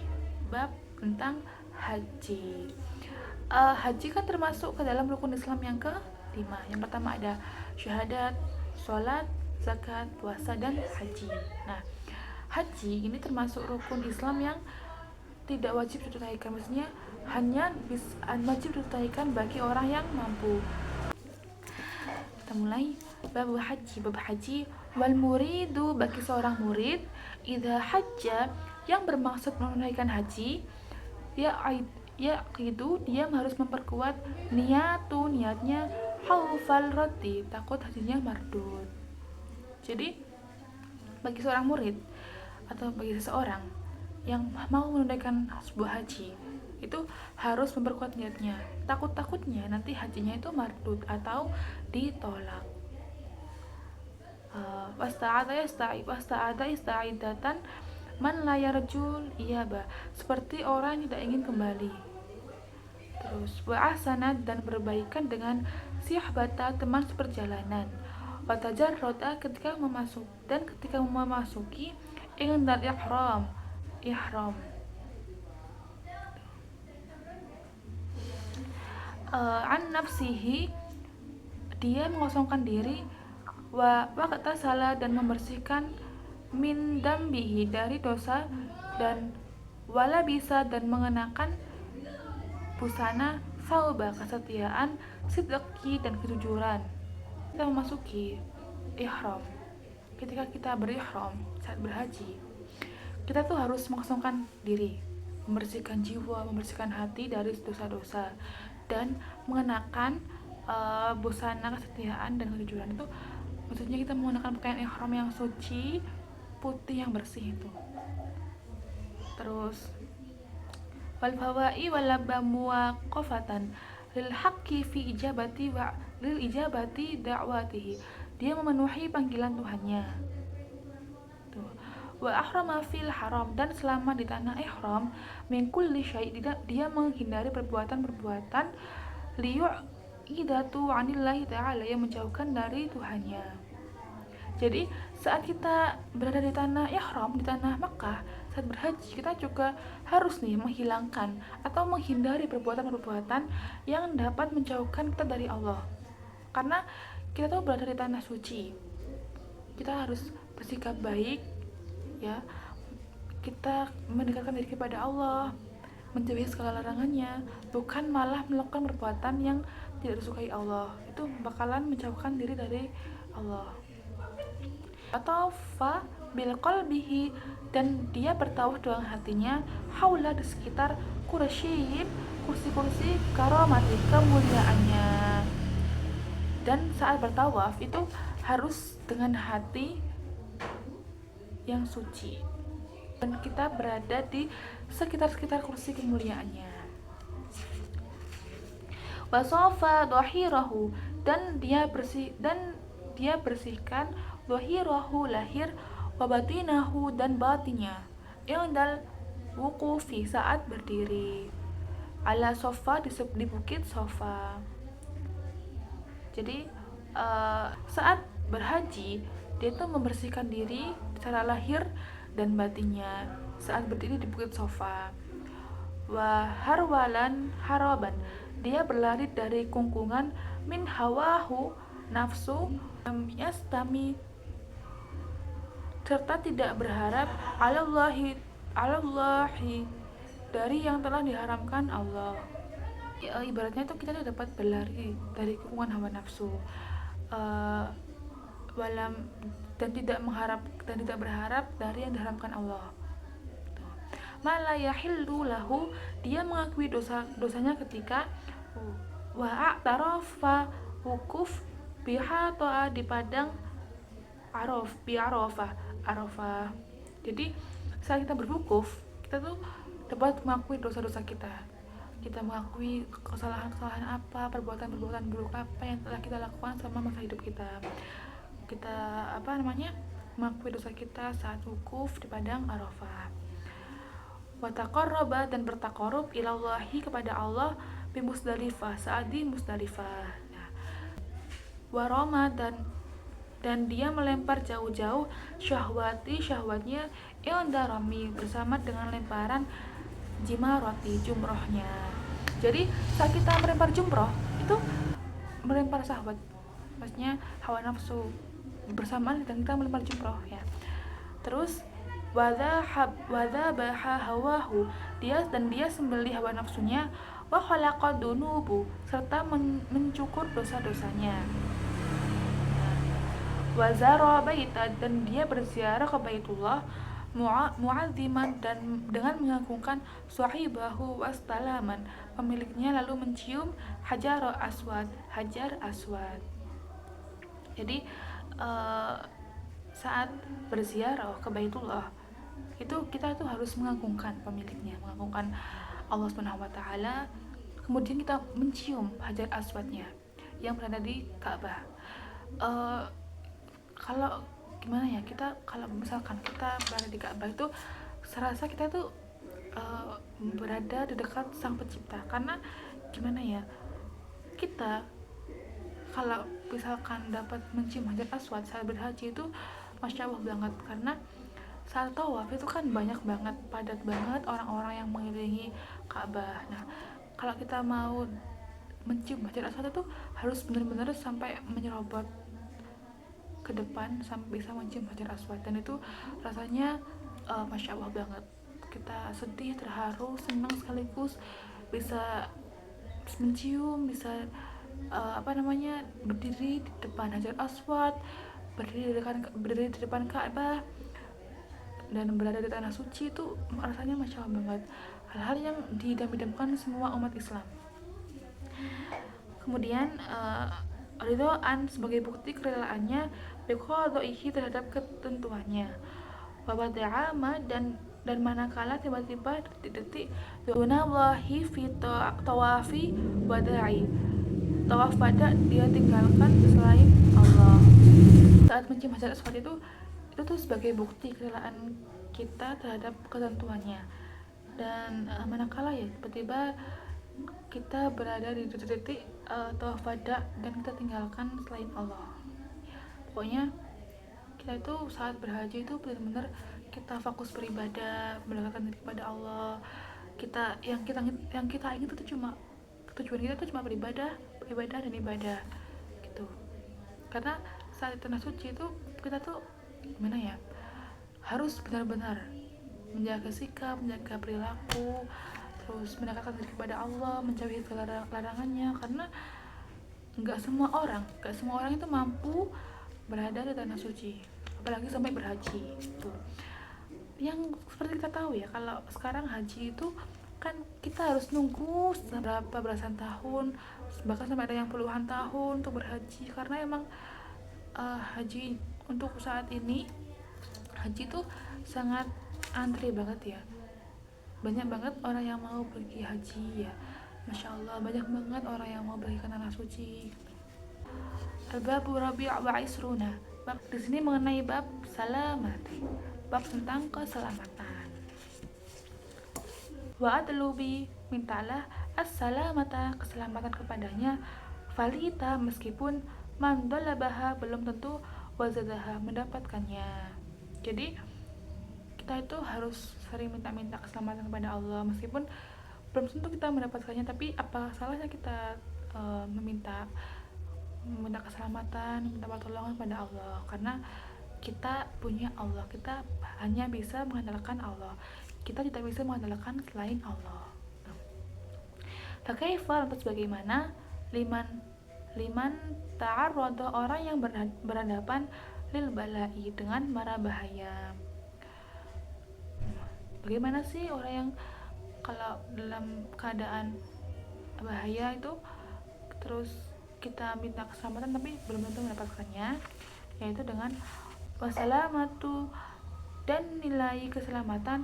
bab tentang haji. Haji kan termasuk ke dalam rukun Islam yang ke-5. Yang pertama ada syahadat, sholat, zakat, puasa, dan haji. Nah, haji ini termasuk rukun Islam yang tidak wajib ditunaikan, maksudnya hanya wajib ditunaikan bagi orang yang mampu. Kita mulai bab haji. Wal muridu, bagi seorang murid, idza hajja, yang bermaksud menunaikan haji, itu dia harus memperkuat niatnya, khaufal raddi, takut hajinya mardud. Jadi bagi seorang murid atau bagi seseorang yang mau menunaikan sebuah haji, itu harus memperkuat niatnya. Takutnya nanti hajinya itu mardud atau ditolak. Wasta'ada ista'idatan man la yarjul iyaba, seperti orang yang tidak ingin kembali. Terus wa ahsana, dan berbaikan dengan sihbata, teman seperjalanan. Wa tajarrada, ketika memasuki ingin dan ihram an nafsihi, dia mengosongkan diri, wa kata salah, dan membersihkan min dambihi, dari dosa, dan wala bisa, dan mengenakan busana sauba, kesetiaan, sidqi, dan kejujuran. Kita memasuki ihram, ketika kita berihram saat berhaji, kita tuh harus mengosongkan diri, membersihkan jiwa, membersihkan hati dari dosa-dosa, dan mengenakan busana kesetiaan dan kejujuran. Itu maksudnya kita menggunakan pakaian ihram yang suci, putih, yang bersih itu. Terus wal fawai wal muwaqafatan lil haqqi fi ijabati wa lil ijabati da'watihi, dia memenuhi panggilan Tuhannya. Tuh. Wa ahrama fil haram, dan selama di tanah ihram, min kulli syai', dia menghindari perbuatan-perbuatan liyu'idatu 'anillahi ta'ala, yang menjauhkan dari Tuhannya. Jadi saat kita berada di tanah ihram, di tanah Makkah, saat berhaji, kita juga harus nih menghilangkan atau menghindari perbuatan-perbuatan yang dapat menjauhkan kita dari Allah. Karena kita tuh berada di tanah suci, kita harus bersikap baik, ya, kita mendekatkan diri kepada Allah, menjauhi segala larangannya, bukan malah melakukan perbuatan yang tidak disukai Allah. Itu bakalan menjauhkan diri dari Allah. Atau fa bil qalbihi, dan dia bertawaf dengan hatinya, haula, di sekitar kursi karamati, kemuliaannya. Dan saat bertawaf itu harus dengan hati yang suci, dan kita berada di sekitar kursi kemuliaannya. Wasofa dohirahu, dan dia bersihkan dohirahu lahir, wabatinahu dan batinnya, indal wukufi saat berdiri, ala sofa di bukit sofa. Jadi saat berhaji dia tuh membersihkan diri secara lahir dan batinnya saat berdiri di bukit sofa. Wa harwalan haraban, dia berlari dari kungkungan, min hawahu nafsu, yastami, serta tidak berharap alallahi dari yang telah diharamkan Allah. Ibaratnya itu kita dapat berlari dari kungkungan hawa nafsu, walam dan tidak berharap dari yang diharamkan Allah. Mala yahillu lahu, dia mengakui dosanya ketika wa'tarafa wukuf biha to'a di padang Arafah. Jadi saat kita berwukuf, kita tuh dapat mengakui dosa-dosa kita mengakui kesalahan apa, perbuatan buruk apa yang telah kita lakukan selama masa hidup kita mengakui dosa kita saat wukuf di padang Arafah. Wa taqarraba, dan bertaqarrub ilallahi kepada Allah, bi Musdalifah saat di Musdalifah. Wa rama, dan dia melempar jauh-jauh syahwatnya inda rami, bersama dengan lemparan jimarati, jumrohnya. Jadi saat kita melempar jumroh itu melempar syahwat, maksudnya hawa nafsu, bersamaan dengan kita melempar jumroh ya. Terus wadha baha hawahu, dia sembelih hawa nafsunya, wa khalaqa dunubu, serta mencukur dosa-dosanya. Wa zara baita, dan dia berziarah ke Baitullah, mu'azziman, dan dengan mengagungkan sahibahu wastalaman, pemiliknya, lalu mencium hajar aswad. Jadi saat berziarah ke Baitullah itu kita tuh harus mengagungkan pemiliknya, mengagungkan Allah Subhanahu wa taala. Kemudian kita mencium hajar aswadnya yang berada di Ka'bah. Kalau gimana ya, kalau misalkan kita berada di Ka'bah itu serasa kita tuh berada di dekat Sang Pencipta. Karena gimana ya, kita kalau misalkan dapat mencium hajar aswad saat berhaji itu masya Allah banget, karena saat tawaf itu kan padat banget orang-orang yang mengelilingi Ka'bah. Nah, kalau kita mau mencium hajar aswad itu harus benar-benar sampai menyerobot ke depan sampai bisa mencium hajar aswad, dan itu rasanya masya Allah banget. Kita sedih, terharu, senang sekaligus bisa mencium, bisa berdiri di depan hajar aswad, berdiri di depan Ka'bah, dan berada di tanah suci. Itu rasanya masya Allah banget, hal-hal yang didam-damkan semua umat Islam. Kemudian ridhoan, sebagai bukti kerelaannya, biqadaihi, terhadap ketentuannya, wawada'ama, dan manakala tiba-tiba detik dunallahi fi tawafi wada'i, tawaf pada dia tinggalkan selain Allah. Saat mencium hajar aswad itu tuh sebagai bukti kerelaan kita terhadap ketentuannya, dan manakala ya tiba-tiba kita berada di titik tawaf wada dan kita tinggalkan selain Allah. Pokoknya kita itu saat berhaji itu benar-benar kita fokus beribadah, mendekatkan diri kepada Allah. Yang kita ingin itu cuma tujuan kita itu cuma beribadah dan ibadah gitu. Karena saat di tanah suci itu kita tuh gimana ya, harus benar-benar menjaga sikap, menjaga perilaku, terus mendekatkan diri kepada Allah, menjauhi larangannya, karena nggak semua orang itu mampu berada di tanah suci, apalagi sampai berhaji gitu. Yang seperti kita tahu ya, kalau sekarang haji itu kan kita harus nunggu belasan tahun, bahkan sampai ada yang puluhan tahun untuk berhaji, karena emang haji untuk saat ini Haji tuh sangat antri banget ya, banyak banget orang yang mau pergi haji ya, masya Allah banyak banget orang yang mau pergi ke tanah suci. Al-babu rabi' wa isruna, bab di sini mengenai bab salamati, bab tentang keselamatan. Wa adlubi, mintalah as-salamata, keselamatan kepadanya, falita, meskipun mandolabaha, belum tentu wazadaha, mendapatkannya. Jadi kita itu harus sering minta-minta keselamatan kepada Allah, meskipun belum tentu kita mendapatkannya, tapi apa salahnya kita meminta keselamatan, minta pertolongan kepada Allah, karena kita punya Allah, kita hanya bisa mengandalkan Allah, kita tidak bisa mengandalkan selain Allah. Fakaifa, lantas bagaimana, liman ta'arrada, orang yang berhadapan lil balai, dengan mara bahaya. Bagaimana sih orang yang kalau dalam keadaan bahaya itu terus kita minta keselamatan tapi belum tentu mendapatkannya, yaitu dengan wasalamatu, dan nilai keselamatan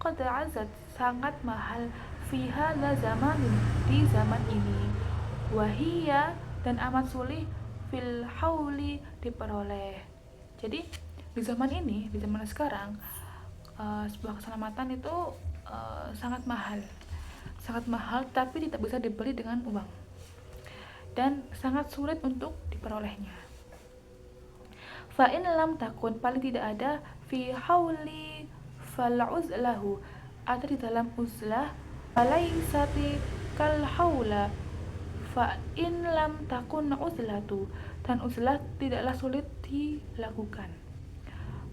qad azat, sangat mahal, fi hadza zamanin, di zaman ini, wahia, dan amat sulit, fil hauli, diperoleh. Jadi di zaman ini, di zaman sekarang, sebuah keselamatan itu sangat mahal tapi tidak bisa dibeli dengan uang dan sangat sulit untuk diperolehnya. Fa in lam takun, paling tidak ada, fi hauli fal uzlahu, ada di dalam uzlah, falaisati kal haula, fa in lam takun uzlatu, dan uzlah tidaklah sulit dilakukan.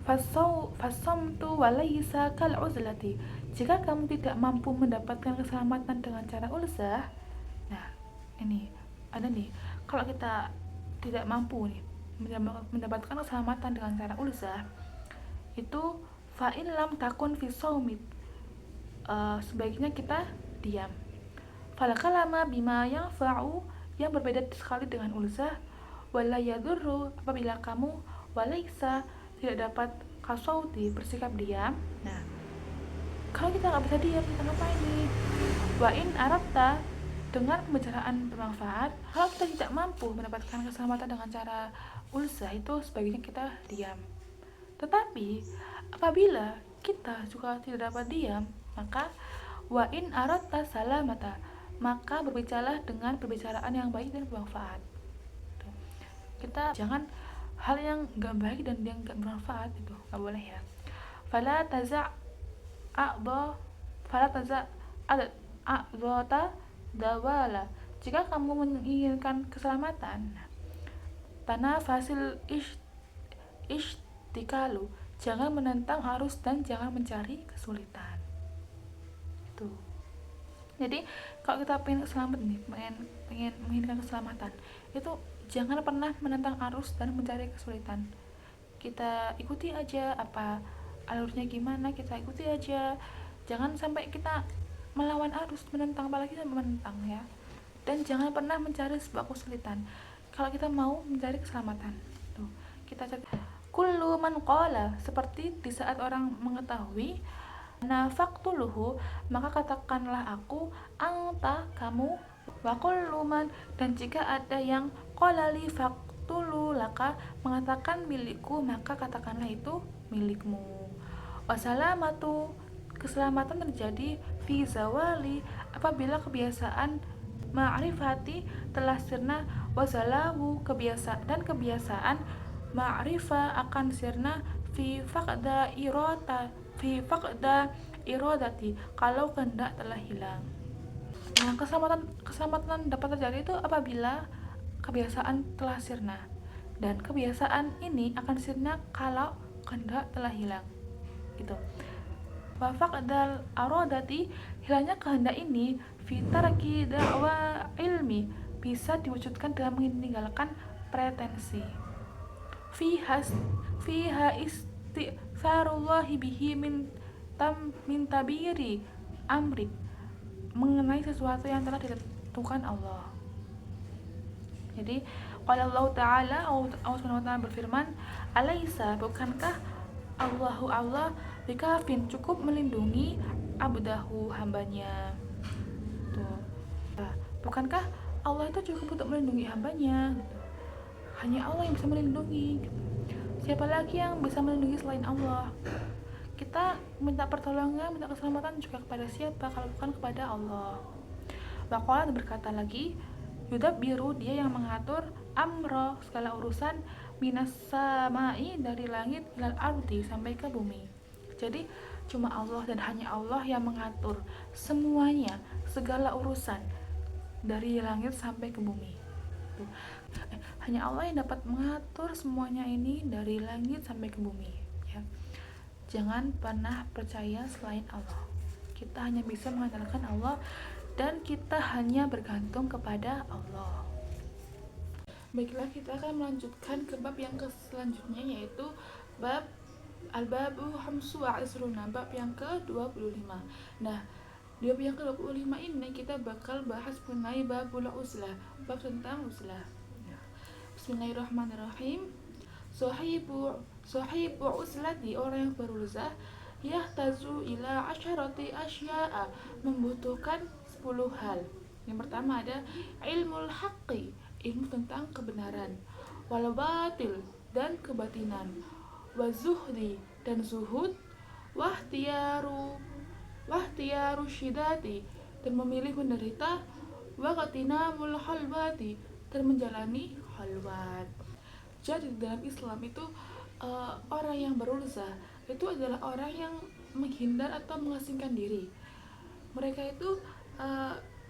Fasamtu walaisa kal uzlati, jika kamu tidak mampu mendapatkan keselamatan dengan cara ulzah. Nah, ini ada nih, kalau kita tidak mampu nih mendapatkan keselamatan dengan cara ulzah, itu fa'in lam takun fi saumit, sebaiknya kita diam. Falakalama bima yang fa'u, yang berbeda sekali dengan ulzah, wala yadurru, apabila kamu walaisa, tidak dapat kasauti, bersikap diam. Nah, kalau kita nggak bisa diam, kita ngapain nih? Wa in arabta, dengan pembicaraan bermanfaat. Kalau kita tidak mampu mendapatkan keselamatan dengan cara ulzah, itu sebaiknya kita diam. Tetapi apabila kita juga tidak dapat diam, maka wa in aradta salamata, maka berbicaralah dengan perbicaraan yang baik dan bermanfaat. Kita jangan hal yang gak baik dan yang gak bermanfaat, itu gak boleh ya. Fala taza' a'dhata dawala, jika kamu menginginkan keselamatan, tanah fasil ishtikalu, jangan menentang arus dan jangan mencari kesulitan. Itu. Jadi kalau kita pengen selamat nih, pengen menginginkan keselamatan, itu jangan pernah menentang arus dan mencari kesulitan. Kita ikuti aja apa alurnya gimana, kita ikuti aja. Jangan sampai kita melawan arus, menentang, apalagi menentang ya. Dan jangan pernah mencari sebuah kesulitan kalau kita mau mencari keselamatan. Tuh, kita cari kullu man qala, seperti di saat orang mengetahui, nafaqtuluhu, maka katakanlah aku, anta, kamu, wa kullu man, dan jika ada yang qala li faqtulu laka, mengatakan milikku, maka katakanlah itu milikmu. Wasalamatu, keselamatan terjadi fi zawali, apabila kebiasaan ma'rifati telah sirna, wazalahu, kebiasaan dan kebiasaan ma'rifah akan sirna, fi faqda irodati, kalau kehendak telah hilang. Nah, keselamatan dapat terjadi itu apabila kebiasaan telah sirna, dan kebiasaan ini akan sirna kalau kehendak telah hilang, gitu. Wa faqdal arodati, hilangnya kehendak ini, fitarki da'wa ilmi, bisa diwujudkan dengan meninggalkan pretensi. Fiha istighfarullahi bihi min tabiri amrik, mengenai sesuatu yang telah ditentukan Allah. Jadi qala Allah Ta'ala, Allah SWT berfirman, alaisa, bukankah Allahu Allah bikafin, cukup melindungi abdahu, hambanya. Tuh. Nah, bukankah Allah itu cukup untuk melindungi hambanya? Hanya Allah yang bisa melindungi. Siapa lagi yang bisa melindungi selain Allah? Kita minta pertolongan, minta keselamatan juga kepada siapa kalau bukan kepada Allah. Waqala berkata lagi, Yudabbiru, dia yang mengatur, amro, segala urusan, minas samai, dari langit, ilal ardi, sampai ke bumi. Jadi cuma Allah dan hanya Allah yang mengatur semuanya, segala urusan, dari langit sampai ke bumi. Hanya Allah yang dapat mengatur semuanya ini dari langit sampai ke bumi, ya. Jangan pernah percaya selain Allah. Kita hanya bisa mengandalkan Allah dan kita hanya bergantung kepada Allah. Baiklah, kita akan melanjutkan ke bab yang selanjutnya, yaitu bab Al-Babu Hamsu wa Isruna, bab yang ke-25. Nah, di bab yang ke-25 ini kita bakal bahas mengenai babul uzlah, bab tentang uzlah. Bismillahirrahmanirrahim. Sahibu uzlati, orang yang beruzlah, yahtazu ila asyarati asya'a, membutuhkan 10 hal. Yang pertama ada ilmul haqqi, ilmu tentang kebenaran, wal batil, dan kebatinan, wa zuhdi, dan zuhud, wahtiyaru syidati, dan memilih menderita, wa qatinamul halwati, dan menjalani halwat. Jadi dalam Islam itu orang yang beruzlah itu adalah orang yang menghindar atau mengasingkan diri. Mereka itu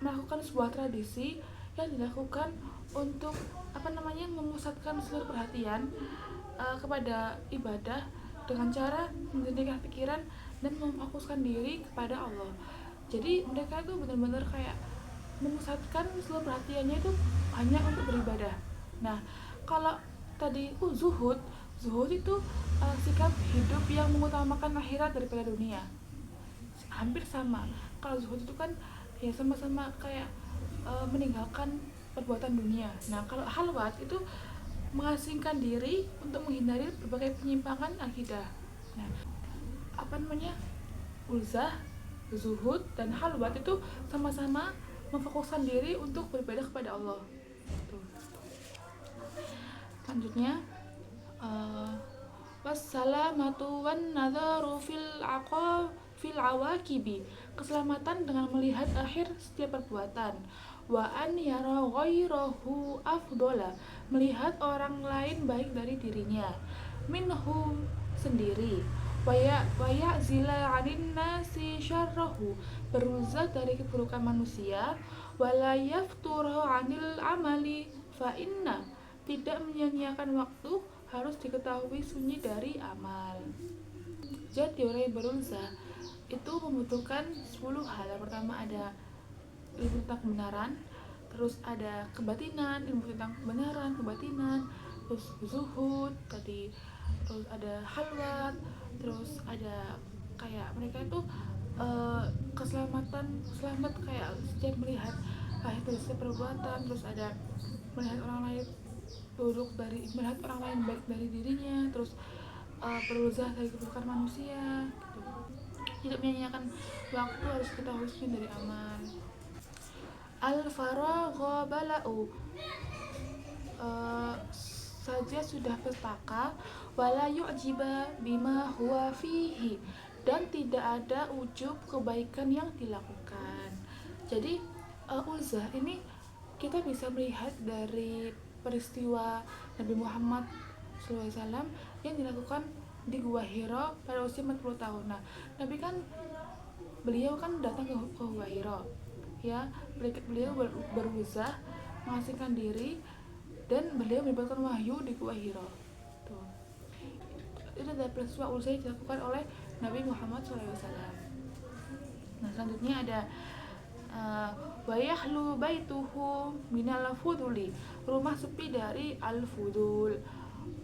melakukan sebuah tradisi yang dilakukan untuk memusatkan seluruh perhatian kepada ibadah dengan cara menjadikan pikiran dan memfokuskan diri kepada Allah. Jadi mereka itu benar-benar kayak memusatkan seluruh perhatiannya itu hanya untuk beribadah. Nah, kalau tadi zuhud itu sikap hidup yang mengutamakan akhirat daripada dunia. Hampir sama. Kalau zuhud itu kan ya sama-sama kayak meninggalkan perbuatan dunia. Nah, kalau halwat itu mengasingkan diri untuk menghindari berbagai penyimpangan akidah. Nah, uzlah, zuhud, dan halwat itu sama-sama memfokuskan diri untuk beribadah kepada Allah. Tuh. Selanjutnya, wassalamatu wan nadharu fil awaqibi, keselamatan dengan melihat akhir setiap perbuatan, wa an yara ghairahu afdola, melihat orang lain baik dari dirinya, minhu, sendiri, waya zila anin nasi syarrahu, beruzlah dari keburukan manusia, wala yafturu anil amali fa inna, tidak menyia-nyiakan waktu, harus diketahui sunyi dari amal. Jadi orang yang beruzlah itu membutuhkan 10 hal. Yang pertama ada ilmu tentang kebenaran, terus ada kebatinan, ilmu tentang kebenaran, kebatinan, terus zuhud tadi, terus ada halwat, terus ada kayak mereka itu selamat kayak setiap melihat akhir setiap perbuatan, terus ada melihat orang lain melihat orang lain baik dari dirinya, terus beruzlah dari keburukan manusia gitu. Tidak menyia-nyiakan waktu, harus kita husnul dari amal. Al-faragha bala'u, saja sudah petaka, wala yu'jiba bima huwa fihi, dan tidak ada ujub kebaikan yang dilakukan. Jadi uzlah ini kita bisa melihat dari peristiwa Nabi Muhammad SAW yang dilakukan di Gua Hira pada usia 40 tahun. Nah, beliau kan datang ke Gua Hira, ya, beliau beruzlah, mengasingkan diri, dan beliau mendapatkan wahyu di Gua Hira. Tuh. Itu adalah peristiwa uzlah yang dilakukan oleh Nabi Muhammad SAW. Nah, selanjutnya ada wa yahlu baituhu minal fuduli, rumah sepi dari al-fudul.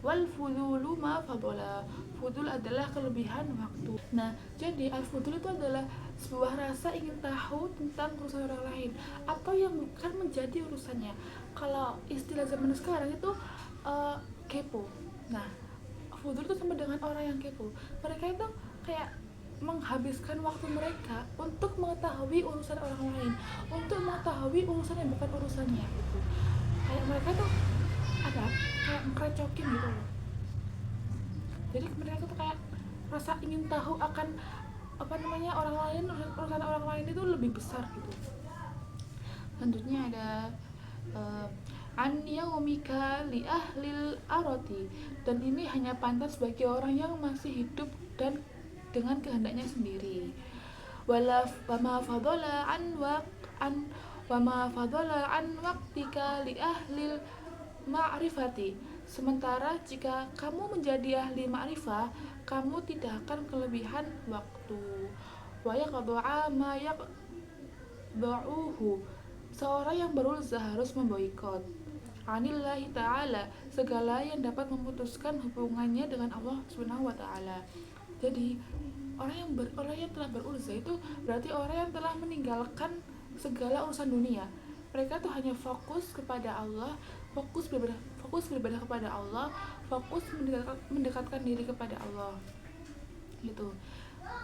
Wal fudulu ma fadola, fudul adalah kelebihan waktu. Nah, jadi al-fudul itu adalah sebuah rasa ingin tahu tentang urusan orang lain atau yang bukan menjadi urusannya. Kalau istilah zaman sekarang itu kepo. Nah, fudul itu sama dengan orang yang kepo. Mereka itu kayak menghabiskan waktu mereka untuk mengetahui urusan orang lain, untuk mengetahui urusan yang bukan urusannya gitu. Kayak mereka tuh ada kayak ngerecokin gitu loh. Jadi mereka tuh kayak rasa ingin tahu akan orang lain, urusan orang lain itu lebih besar gitu. Selanjutnya ada uh, an yaumika li ahlil aroti, dan ini hanya pantas bagi orang yang masih hidup dan dengan kehendaknya sendiri. Wama fadala an waktika li ahlil ma'rifati. Sementara jika kamu menjadi ahli ma'rifah, kamu tidak akan kelebihan waktu. Wa yaqda'a ma yaqda'uhu. Seorang yang berusaha harus memboikot anillahi ta'ala segala yang dapat memutuskan hubungannya dengan Allah Subhanahu wa taala. Jadi orang yang telah berusaha itu berarti orang yang telah meninggalkan segala urusan dunia. Mereka tuh hanya fokus kepada Allah, fokus beribadah kepada Allah, fokus mendekatkan diri kepada Allah gitu.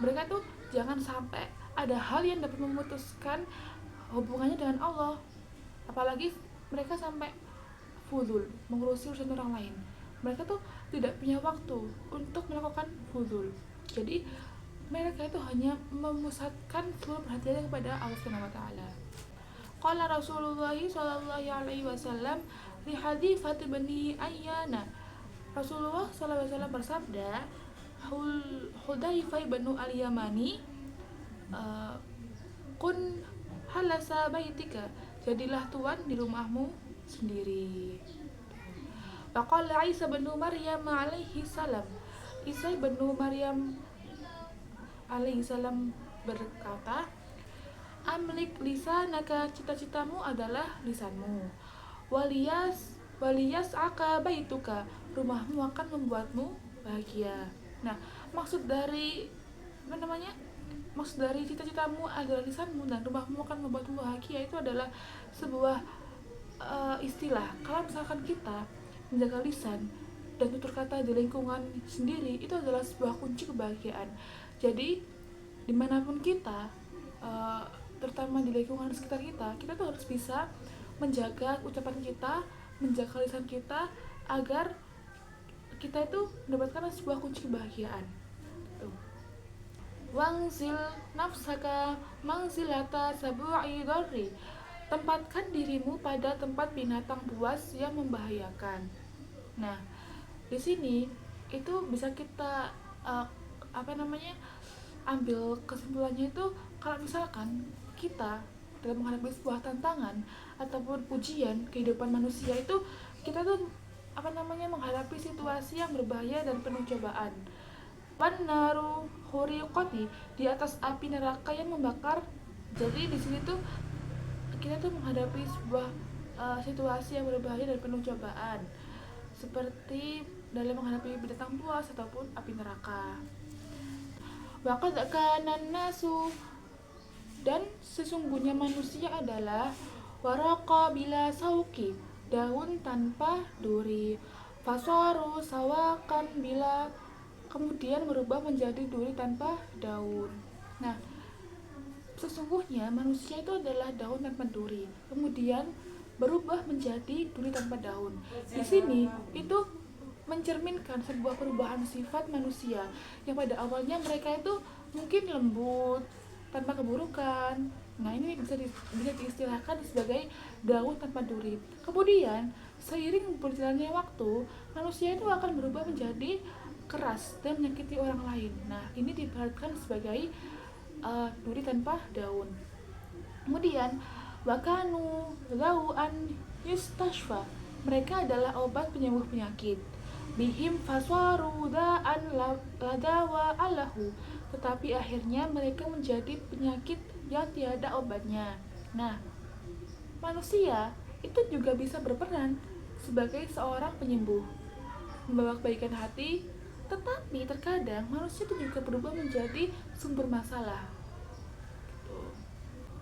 Mereka tuh jangan sampai ada hal yang dapat memutuskan hubungannya dengan Allah, apalagi mereka sampai fudul mengurusi urusan orang lain. Mereka tuh tidak punya waktu untuk melakukan fudul. Jadi mereka itu hanya memusatkan seluruh perhatiannya kepada Allah Subhanahu wa taala. Qala Rasulullah sallallahu alaihi wasallam li Hadzifah bin Ayyana. Rasulullah sallallahu alaihi wasallam bersabda, Hudzaifah bin al-Yamani, kun halasa baitika, jadilah tuan di rumahmu sendiri. Faqala Isa bin Maryam alaihi salam, Isa bin Maryam alaihi salam berkata, amlik lisanaka, cita-citamu adalah lisanmu. Waliyas aka baituka, rumahmu akan membuatmu bahagia. Nah, maksud dari cita-citamu adalah lisanmu dan rumahmu akan membuatmu bahagia itu adalah sebuah istilah. Kalau misalkan kita menjaga lisan dan tutur kata di lingkungan sendiri, itu adalah sebuah kunci kebahagiaan. Jadi dimanapun kita, terutama di lingkungan sekitar kita tuh harus bisa menjaga ucapan kita, menjaga lisan kita agar kita itu mendapatkan sebuah kunci kebahagiaan. Wangsil nafsaka mangsilata sabu'i dharri, tempatkan dirimu pada tempat binatang buas yang membahayakan. Nah, di sini itu bisa kita ambil kesimpulannya itu, kalau misalkan kita dalam menghadapi sebuah tantangan ataupun ujian kehidupan manusia itu, kita tuh menghadapi situasi yang berbahaya dan penuh cobaan. Wannaru huriqati, di atas api neraka yang membakar. Jadi di sini tuh kita tuh menghadapi sebuah situasi yang berbahaya dan penuh cobaan, seperti dalam menghadapi binatang buas ataupun api neraka. Wa qad kana nasu, dan sesungguhnya manusia adalah waraqa bila sauki, daun tanpa duri, fasaru sawakan bila, kemudian berubah menjadi duri tanpa daun. Nah, sesungguhnya manusia itu adalah daun tanpa duri, kemudian berubah menjadi duri tanpa daun. Di sini itu mencerminkan sebuah perubahan sifat manusia yang pada awalnya mereka itu mungkin lembut, tanpa keburukan. Nah, ini bisa diistilahkan sebagai daun tanpa duri. Kemudian seiring berjalannya waktu, manusia itu akan berubah menjadi keras dan menyakiti orang lain. Nah, ini diibaratkan sebagai duri tanpa daun. Kemudian wakanu lau'an yustashfa, mereka adalah obat penyembuh penyakit. Bihim faswaru da'an ladawa alahu, tetapi akhirnya mereka menjadi penyakit yang tiada obatnya. Nah, manusia itu juga bisa berperan sebagai seorang penyembuh, membawa kebaikan hati, tetapi terkadang manusia itu juga berubah menjadi sumber masalah.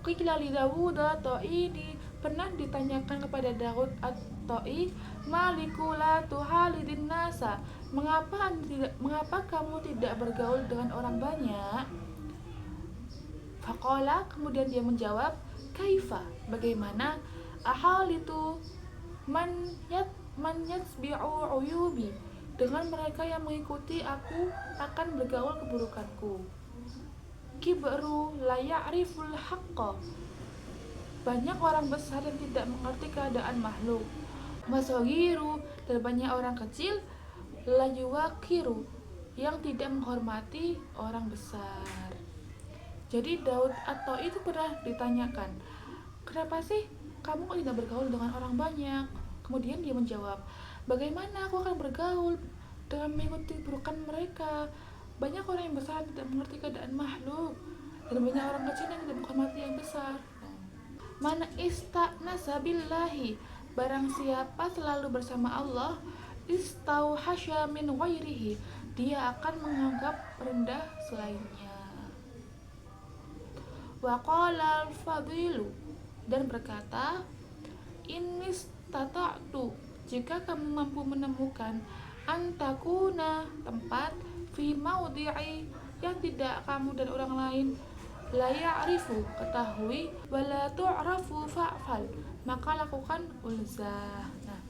Qila li Dawud ta'idi, pernah ditanyakan kepada Daud At-Ta'i, Maliku la tuhalidin nasa, mengapa kamu tidak bergaul dengan orang banyak? Faqala, kemudian dia menjawab, kaifa, bagaimana, ahalitu man yatsbi'u uyubi, dengan mereka yang mengikuti aku akan bergaul keburukanku. Kibru la ya'riful haqqa, banyak orang besar yang tidak mengerti keadaan makhluk. Masagiru, dan banyak orang kecil, la yuwaqiru, yang tidak menghormati orang besar. Jadi Daud atau itu pernah ditanyakan, kenapa sih kamu kok tidak bergaul dengan orang banyak? Kemudian dia menjawab, bagaimana aku akan bergaul dengan mengikuti keburukan mereka? Banyak orang yang besar tidak mengerti keadaan makhluk, dan banyak orang kecil yang tidak menghormati yang besar. Man istanasa billahi, barang siapa selalu bersama Allah, istauhasya min ghairihi, dia akan menganggap rendah selainnya. Wa qala al-fadilu, dan berkata, inistata'tu, jika kamu mampu menemukan antakuna, tempat fi maudhi'i, yang tidak kamu dan orang lain la ya'rifu, ketahui, wala tu'rafu fa'fal, maka lakukan ulzah. Nah,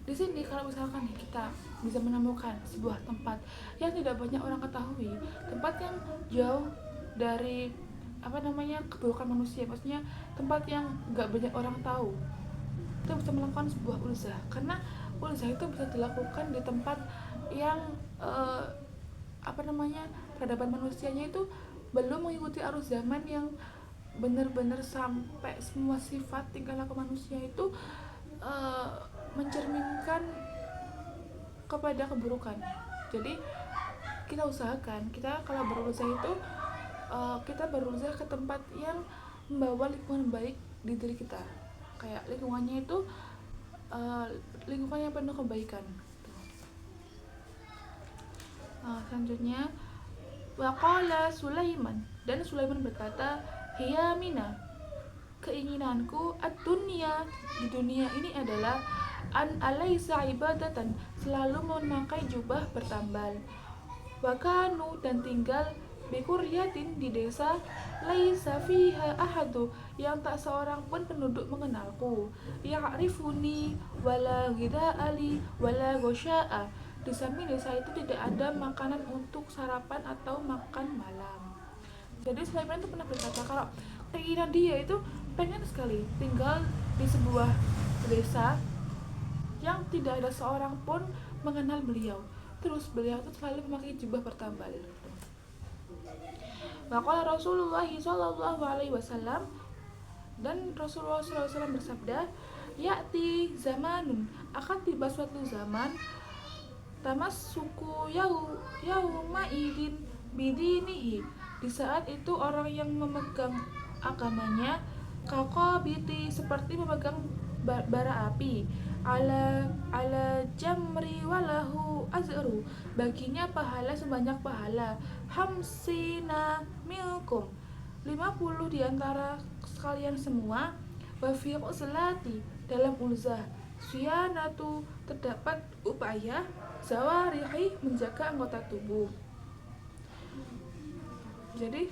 di sini kalau misalkan kita bisa menemukan sebuah tempat yang tidak banyak orang ketahui, tempat yang jauh dari keburukan manusia, maksudnya tempat yang nggak banyak orang tahu, kita bisa melakukan sebuah ulzah, karena ulzah itu bisa dilakukan di tempat yang peradaban manusianya itu belum mengikuti arus zaman yang benar-benar sampai semua sifat tingkah laku manusia itu mencerminkan kepada keburukan. Jadi kita usahakan, kita kalau berulzah itu kita berulzah ke tempat yang membawa lingkungan baik di diri kita, kayak lingkungannya itu lingkungan yang penuh kebaikan. Selanjutnya, waqala Sulaiman, dan Sulaiman berkata, hiya mina, keinginanku, ad-dunya, di dunia ini adalah an alaysa ibadatan, selalu memakai jubah bertambal, wakanu, dan tinggal bikuryatin, di desa, laisa fiha ahadu, yang tak seorang pun penduduk mengenalku, ya'rifuni wala ghida'ali wala ghosya'a, di samping desa itu tidak ada makanan untuk sarapan atau makan malam. Jadi Sulaiman itu pernah berkata kalau keinginan dia itu pengen sekali tinggal di sebuah desa yang tidak ada seorang pun mengenal beliau, terus beliau itu selalu memakai jubah bertambal. Maka Rasulullah SAW, dan Rasulullah SAW bersabda, ya'ti zamanun, akan tiba suatu zaman, tamassuku yauma idin bidinihi, di saat itu orang yang memegang agamanya kakabiti, seperti memegang bara api, ala jamri walahu azru, baginya pahala sebanyak pahala hamsina minkum, 50 diantara sekalian semua, wafi uzlati, dalam ulzah, syianatu, terdapat upaya, zawarihi, menjaga anggota tubuh. Jadi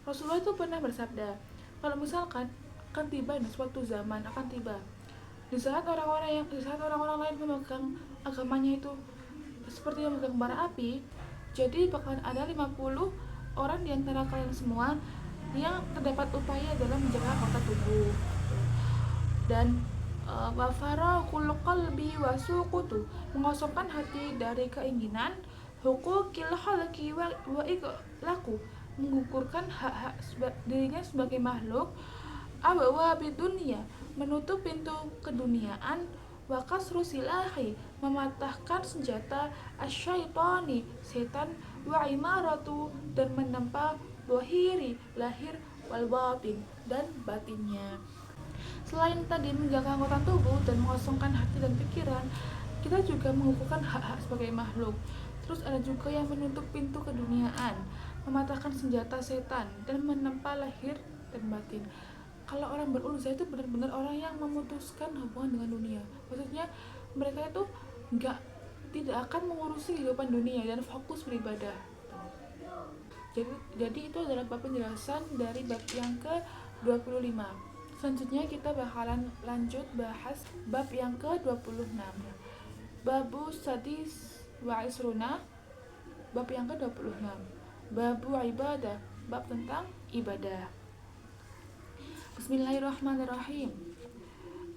Rasulullah itu pernah bersabda, kalau misalkan akan tiba suatu zaman, akan tiba di saat orang-orang lain memegang agamanya itu seperti memegang bara api, jadi bakalan ada 50 orang di antara kalian semua yang terdapat upaya dalam menjaga anggota tubuh. Dan wafaraqul qalbi wasuqutu, mengosongkan hati dari keinginan, hukukil khalqi wa iqlaku, menggugurkan hak-hak dirinya sebagai makhluk, abawa bidunya, menutup pintu keduniaan, wa kasru silahi, mematahkan senjata, asyaitani, setan, wa imaratu, dan menempa dohiri, lahir, wal batin, dan batinnya. Selain tadi menjaga anggota tubuh dan mengosongkan hati dan pikiran, kita juga mengukuhkan hak-hak sebagai makhluk. Terus ada juga yang menutup pintu keduniaan, mematahkan senjata setan, dan menempa lahir dan batin. Kalau orang berusaha itu benar-benar orang yang memutuskan hubungan dengan dunia. Maksudnya mereka itu nggak tidak akan mengurusi kehidupan dunia dan fokus beribadah. Jadi itu adalah bab penjelasan dari bab yang ke-25. Selanjutnya kita bakalan lanjut bahas bab yang ke-26. Babu sadis wa isruna, bab yang ke-26. Babu ibadah, bab tentang ibadah. Bismillahirrahmanirrahim.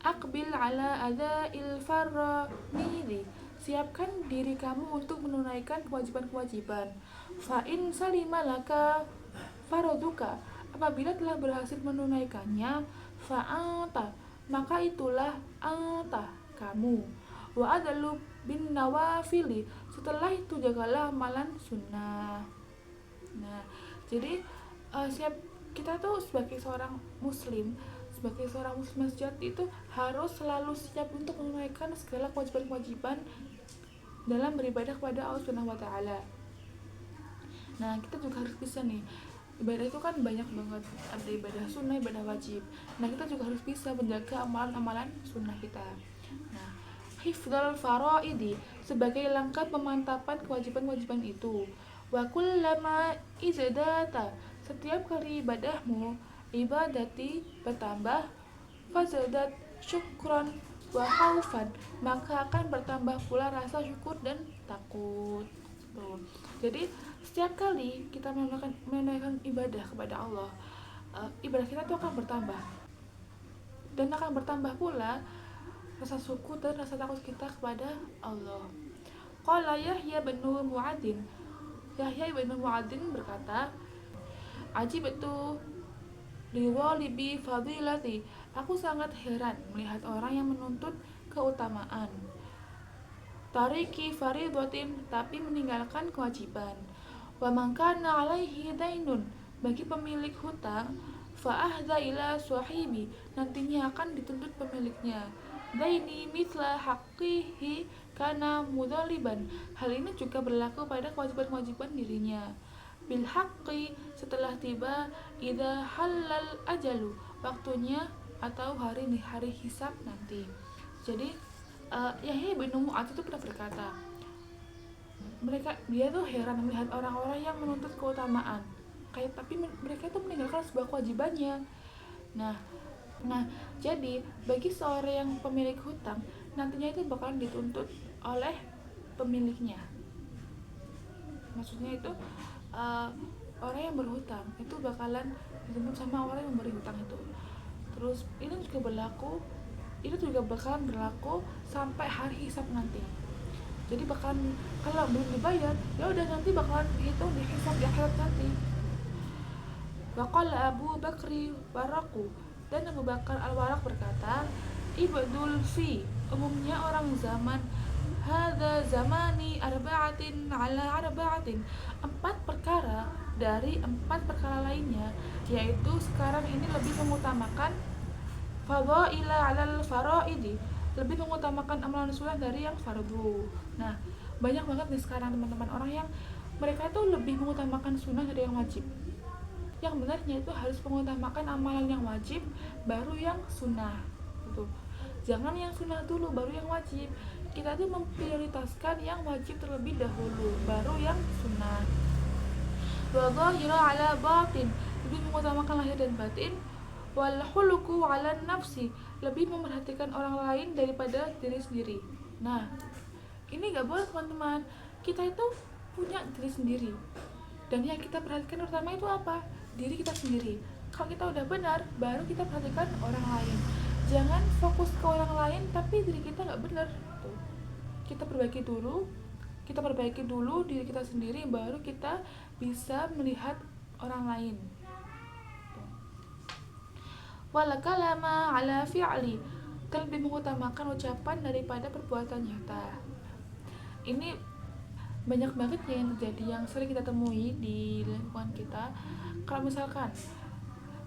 Aqbil ala ada'il fara'idi. Siapkan diri kamu untuk menunaikan kewajiban-kewajiban. Fa'in salima laka faraduka. Apabila telah berhasil menunaikannya, fa'anta, maka itulah anta, kamu. Wa adalu bin nawafili. Setelah itu jagalah amalan sunnah. Nah, jadi kita tuh sebagai seorang muslim sejati itu harus selalu siap untuk menunaikan segala kewajiban-kewajiban dalam beribadah kepada Allah Subhanahu wa taala. Nah, kita juga harus bisa nih. Ibadah itu kan banyak banget, ada ibadah sunnah, ibadah wajib. Nah, kita juga harus bisa menjaga amalan-amalan sunnah kita. Nah, hifdzul faraidi sebagai langkah pemantapan kewajiban-kewajiban itu. Wa kullama izdata, setiap kali ibadahmu ibadati bertambah, fazadat syukran wa khaufan, maka akan bertambah pula rasa syukur dan takut. Tuh. Jadi setiap kali kita menunaikan ibadah kepada Allah, ibadah kita itu akan bertambah dan akan bertambah pula rasa syukur dan rasa takut kita kepada Allah. Qala Yahya bin Mu'adzin, Yahya bin Mu'adzin berkata, ajibtu liwalibi fadilati, aku sangat heran melihat orang yang menuntut keutamaan. Tariki faridatin, tapi meninggalkan kewajiban. Wa man kana alaihi dainun, bagi pemilik hutang, fa ahda ila sahibi, nantinya akan dituntut pemiliknya. Daini mithla haqqihi kana mudhaliban, hal ini juga berlaku pada kewajiban-kewajiban dirinya. Bil haqqi, setelah tiba, idza halal ajalu, waktunya atau hari hisab nanti. Jadi Yahya bin Mu'adz itu pernah berkata, dia tuh heran melihat orang-orang yang menuntut keutamaan, tapi mereka tuh meninggalkan sebuah kewajibannya. Nah, jadi bagi seorang yang pemilik hutang, nantinya itu bakalan dituntut oleh pemiliknya. Maksudnya itu orang yang berhutang itu bakalan dituntut sama orang yang memberi hutang itu. Terus itu juga bakalan berlaku sampai hari hisab nanti. Jadi bakalan, kalau belum dibayar, ya udah nanti bakalan hitung di hisab di akhirat nanti. Waqala Abu Bakri Waraku, dan Abu Bakar Al-Waraq berkata, ibadul fi, umumnya orang zaman hadza zamani arba'atin ala arba'atin, 4 perkara dari 4 perkara lainnya, yaitu sekarang ini lebih mengutamakan fadhaila 'alal faraidi, lebih mengutamakan amalan sunnah dari yang fardu. Nah, banyak banget nih sekarang teman-teman orang yang mereka itu lebih mengutamakan sunnah dari yang wajib. Yang benarnya itu harus mengutamakan amalan yang wajib baru yang sunnah gitu. Jangan yang sunnah dulu baru yang wajib. Kita tuh memprioritaskan yang wajib terlebih dahulu baru yang sunnah. Wa dhahira 'ala batin, lebih mengutamakan lahir dan batin. Wal khuluqu 'ala nafsi, lebih memerhatikan orang lain daripada diri sendiri. Nah, ini gak boleh teman-teman. Kita itu punya diri sendiri, dan yang kita perhatikan pertama itu apa? Diri kita sendiri. Kalau kita udah benar, baru kita perhatikan orang lain. Jangan fokus ke orang lain tapi diri kita gak benar. Tuh. Kita perbaiki dulu diri kita sendiri, baru kita bisa melihat orang lain. Wala kalama ala fi'li, dan lebih mengutamakan ucapan daripada perbuatan nyata. Ini banyak banget ya yang terjadi, yang sering kita temui di lingkungan kita. Kalau misalkan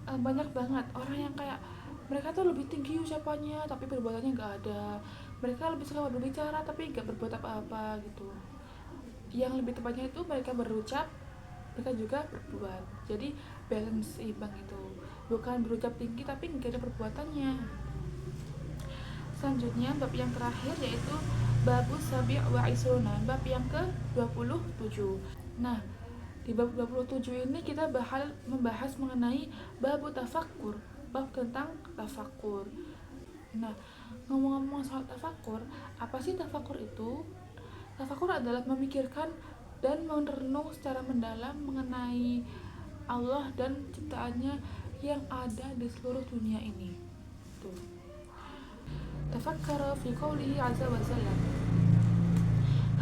banyak banget orang yang kayak mereka tuh lebih tinggi ucapannya tapi perbuatannya nggak ada. Mereka lebih suka berbicara tapi nggak berbuat apa-apa gitu. Yang lebih tepatnya itu mereka berucap, mereka juga berbuat. Jadi balance, imbang itu. bukan berucap tinggi tapi nggak ada perbuatannya. Selanjutnya bab yang terakhir yaitu babus sabi' wa isruna, bab yang ke-27. Nah, di bab 27 ini kita membahas mengenai babu tafakkur, bab tentang tafakkur. Nah, ngomong-ngomong soal tafakkur, apa sih tafakkur itu? Tafakkur adalah memikirkan dan merenung secara mendalam mengenai Allah dan ciptaannya yang ada di seluruh dunia ini. Tuh. Tafakkara fi qoulihi azza wa jalla.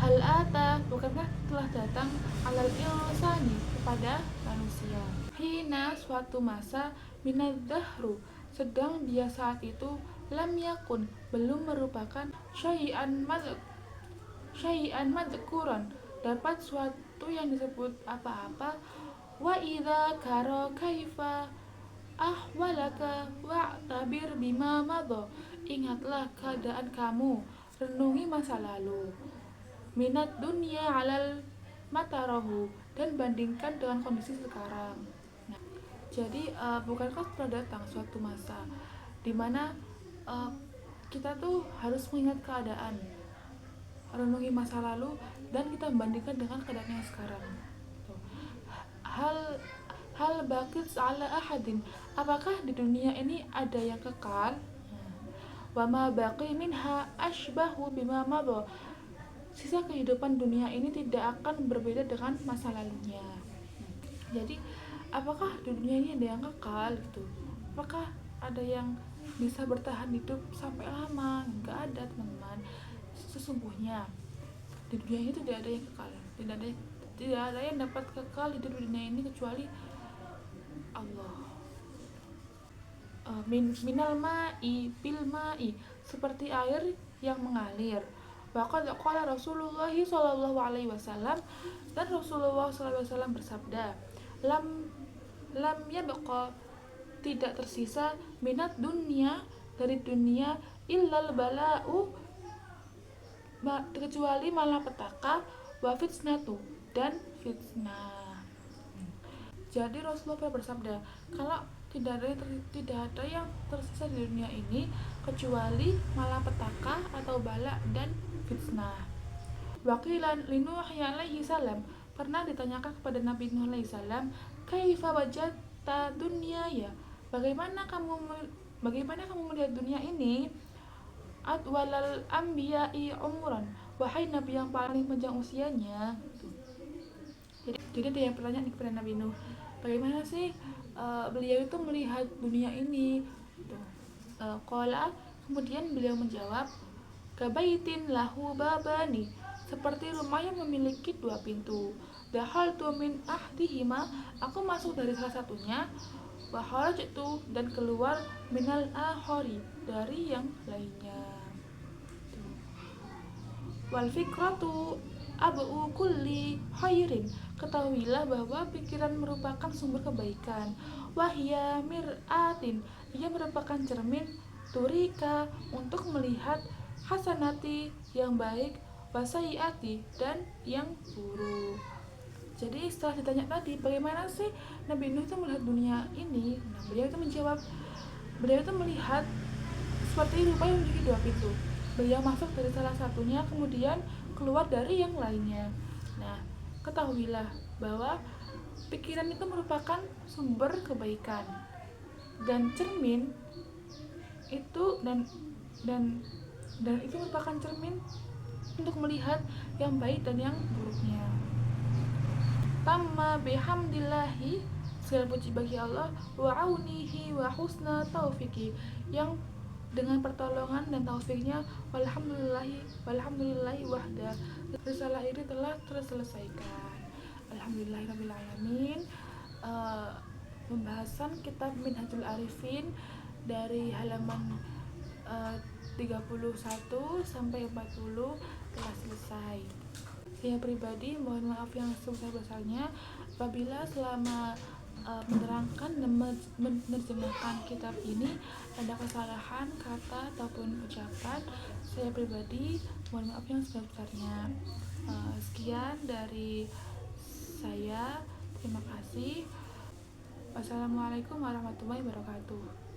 Hal ata, bukankah telah datang alal insani kepada manusia. Hina, suatu masa, minadahru, sedang dia saat itu lam yakun, belum merupakan syai'an madhkuran, dapat suatu yang disebut apa-apa. Wa idza kara kaifa ahwalaka wa'tabir bima madha, ingatlah keadaan kamu, renungi masa lalu. Minat dunia alal matarahu, dan bandingkan dengan kondisi sekarang. Nah, jadi bukankah telah datang suatu masa dimana kita tuh harus mengingat keadaan, renungi masa lalu, dan kita bandingkan dengan keadaan yang sekarang. Hal baqit ala ahadin, apakah di dunia ini ada yang kekal? Wa ma baqi minha ashbahu bima madha, sisa kehidupan dunia ini tidak akan berbeda dengan masa lalunya. Jadi apakah di dunia ini ada yang kekal gitu? Apakah ada yang bisa bertahan hidup sampai lama? Enggak ada, teman-teman. Sesungguhnya di dunia ini tidak ada yang kekal, tidak ada yang dapat kekal hidup di dunia ini kecuali Allah. Minal ma'i bil ma'i, seperti air yang mengalir. Bahkan qala Rasulullah sallallahu alaihi wasallam, dan Rasulullah sallallahu alaihi wasallam bersabda, lam yabqa, tidak tersisa, minat dunia, dari dunia, illal bala'u, kecuali malapetaka, wa fitnatu, dan fitnah. Jadi Rasulullah bersabda, kalau tidak ada yang tersisa di dunia ini kecuali malapetaka atau bala dan fitnah. Waqilan linuhi alaihi salam, pernah ditanyakan kepada Nabi Nuh alaihi salam, kaifa wajadta dunya ya, bagaimana kamu melihat dunia ini? Atwalal anbiya'i umran, wahai nabi yang paling panjang usianya. Jadi ada yang bertanya kepada Nabi Nuh, bagaimana sih beliau itu melihat dunia ini? Qala, kemudian beliau menjawab, kabaitin lahu babani, seperti rumah yang memiliki dua pintu. Dakhaltu min ahdihima, aku masuk dari salah satunya. Wa kharajtu, dan keluar minal akhari, dari yang lainnya. Wal fikratu abu kulli khairin, ketahuilah bahwa pikiran merupakan sumber kebaikan. Wahya mir'atin, ia merupakan cermin, turika, untuk melihat hasanati, yang baik, wasayiati, dan yang buruk. Jadi setelah ditanya tadi bagaimana sih Nabi Nuh itu melihat dunia ini, nah beliau itu menjawab, beliau itu melihat seperti rumah yang memiliki dua pintu. Beliau masuk dari salah satunya, kemudian keluar dari yang lainnya. Nah, ketahuilah bahwa pikiran itu merupakan sumber kebaikan, dan cermin itu dan itu merupakan cermin untuk melihat yang baik dan yang buruknya. Tamma bihamdillahi, segala puji bagi Allah, wa aunihi wa husna taufiqi, yang dengan pertolongan dan taufiknya, walhamdulillahi wahda, risalah ini telah terselesaikan. Alhamdulillahirabbil alamin. Pembahasan kitab Minhajul Arifin dari halaman 31 sampai 40 telah selesai. Saya pribadi mohon maaf yang sebesar-besarnya apabila selama menerangkan dan menerjemahkan kitab ini ada kesalahan kata ataupun ucapan. Saya pribadi mohon maaf yang sebesar-besarnya. Sekian dari saya, terima kasih. Wassalamualaikum warahmatullahi wabarakatuh.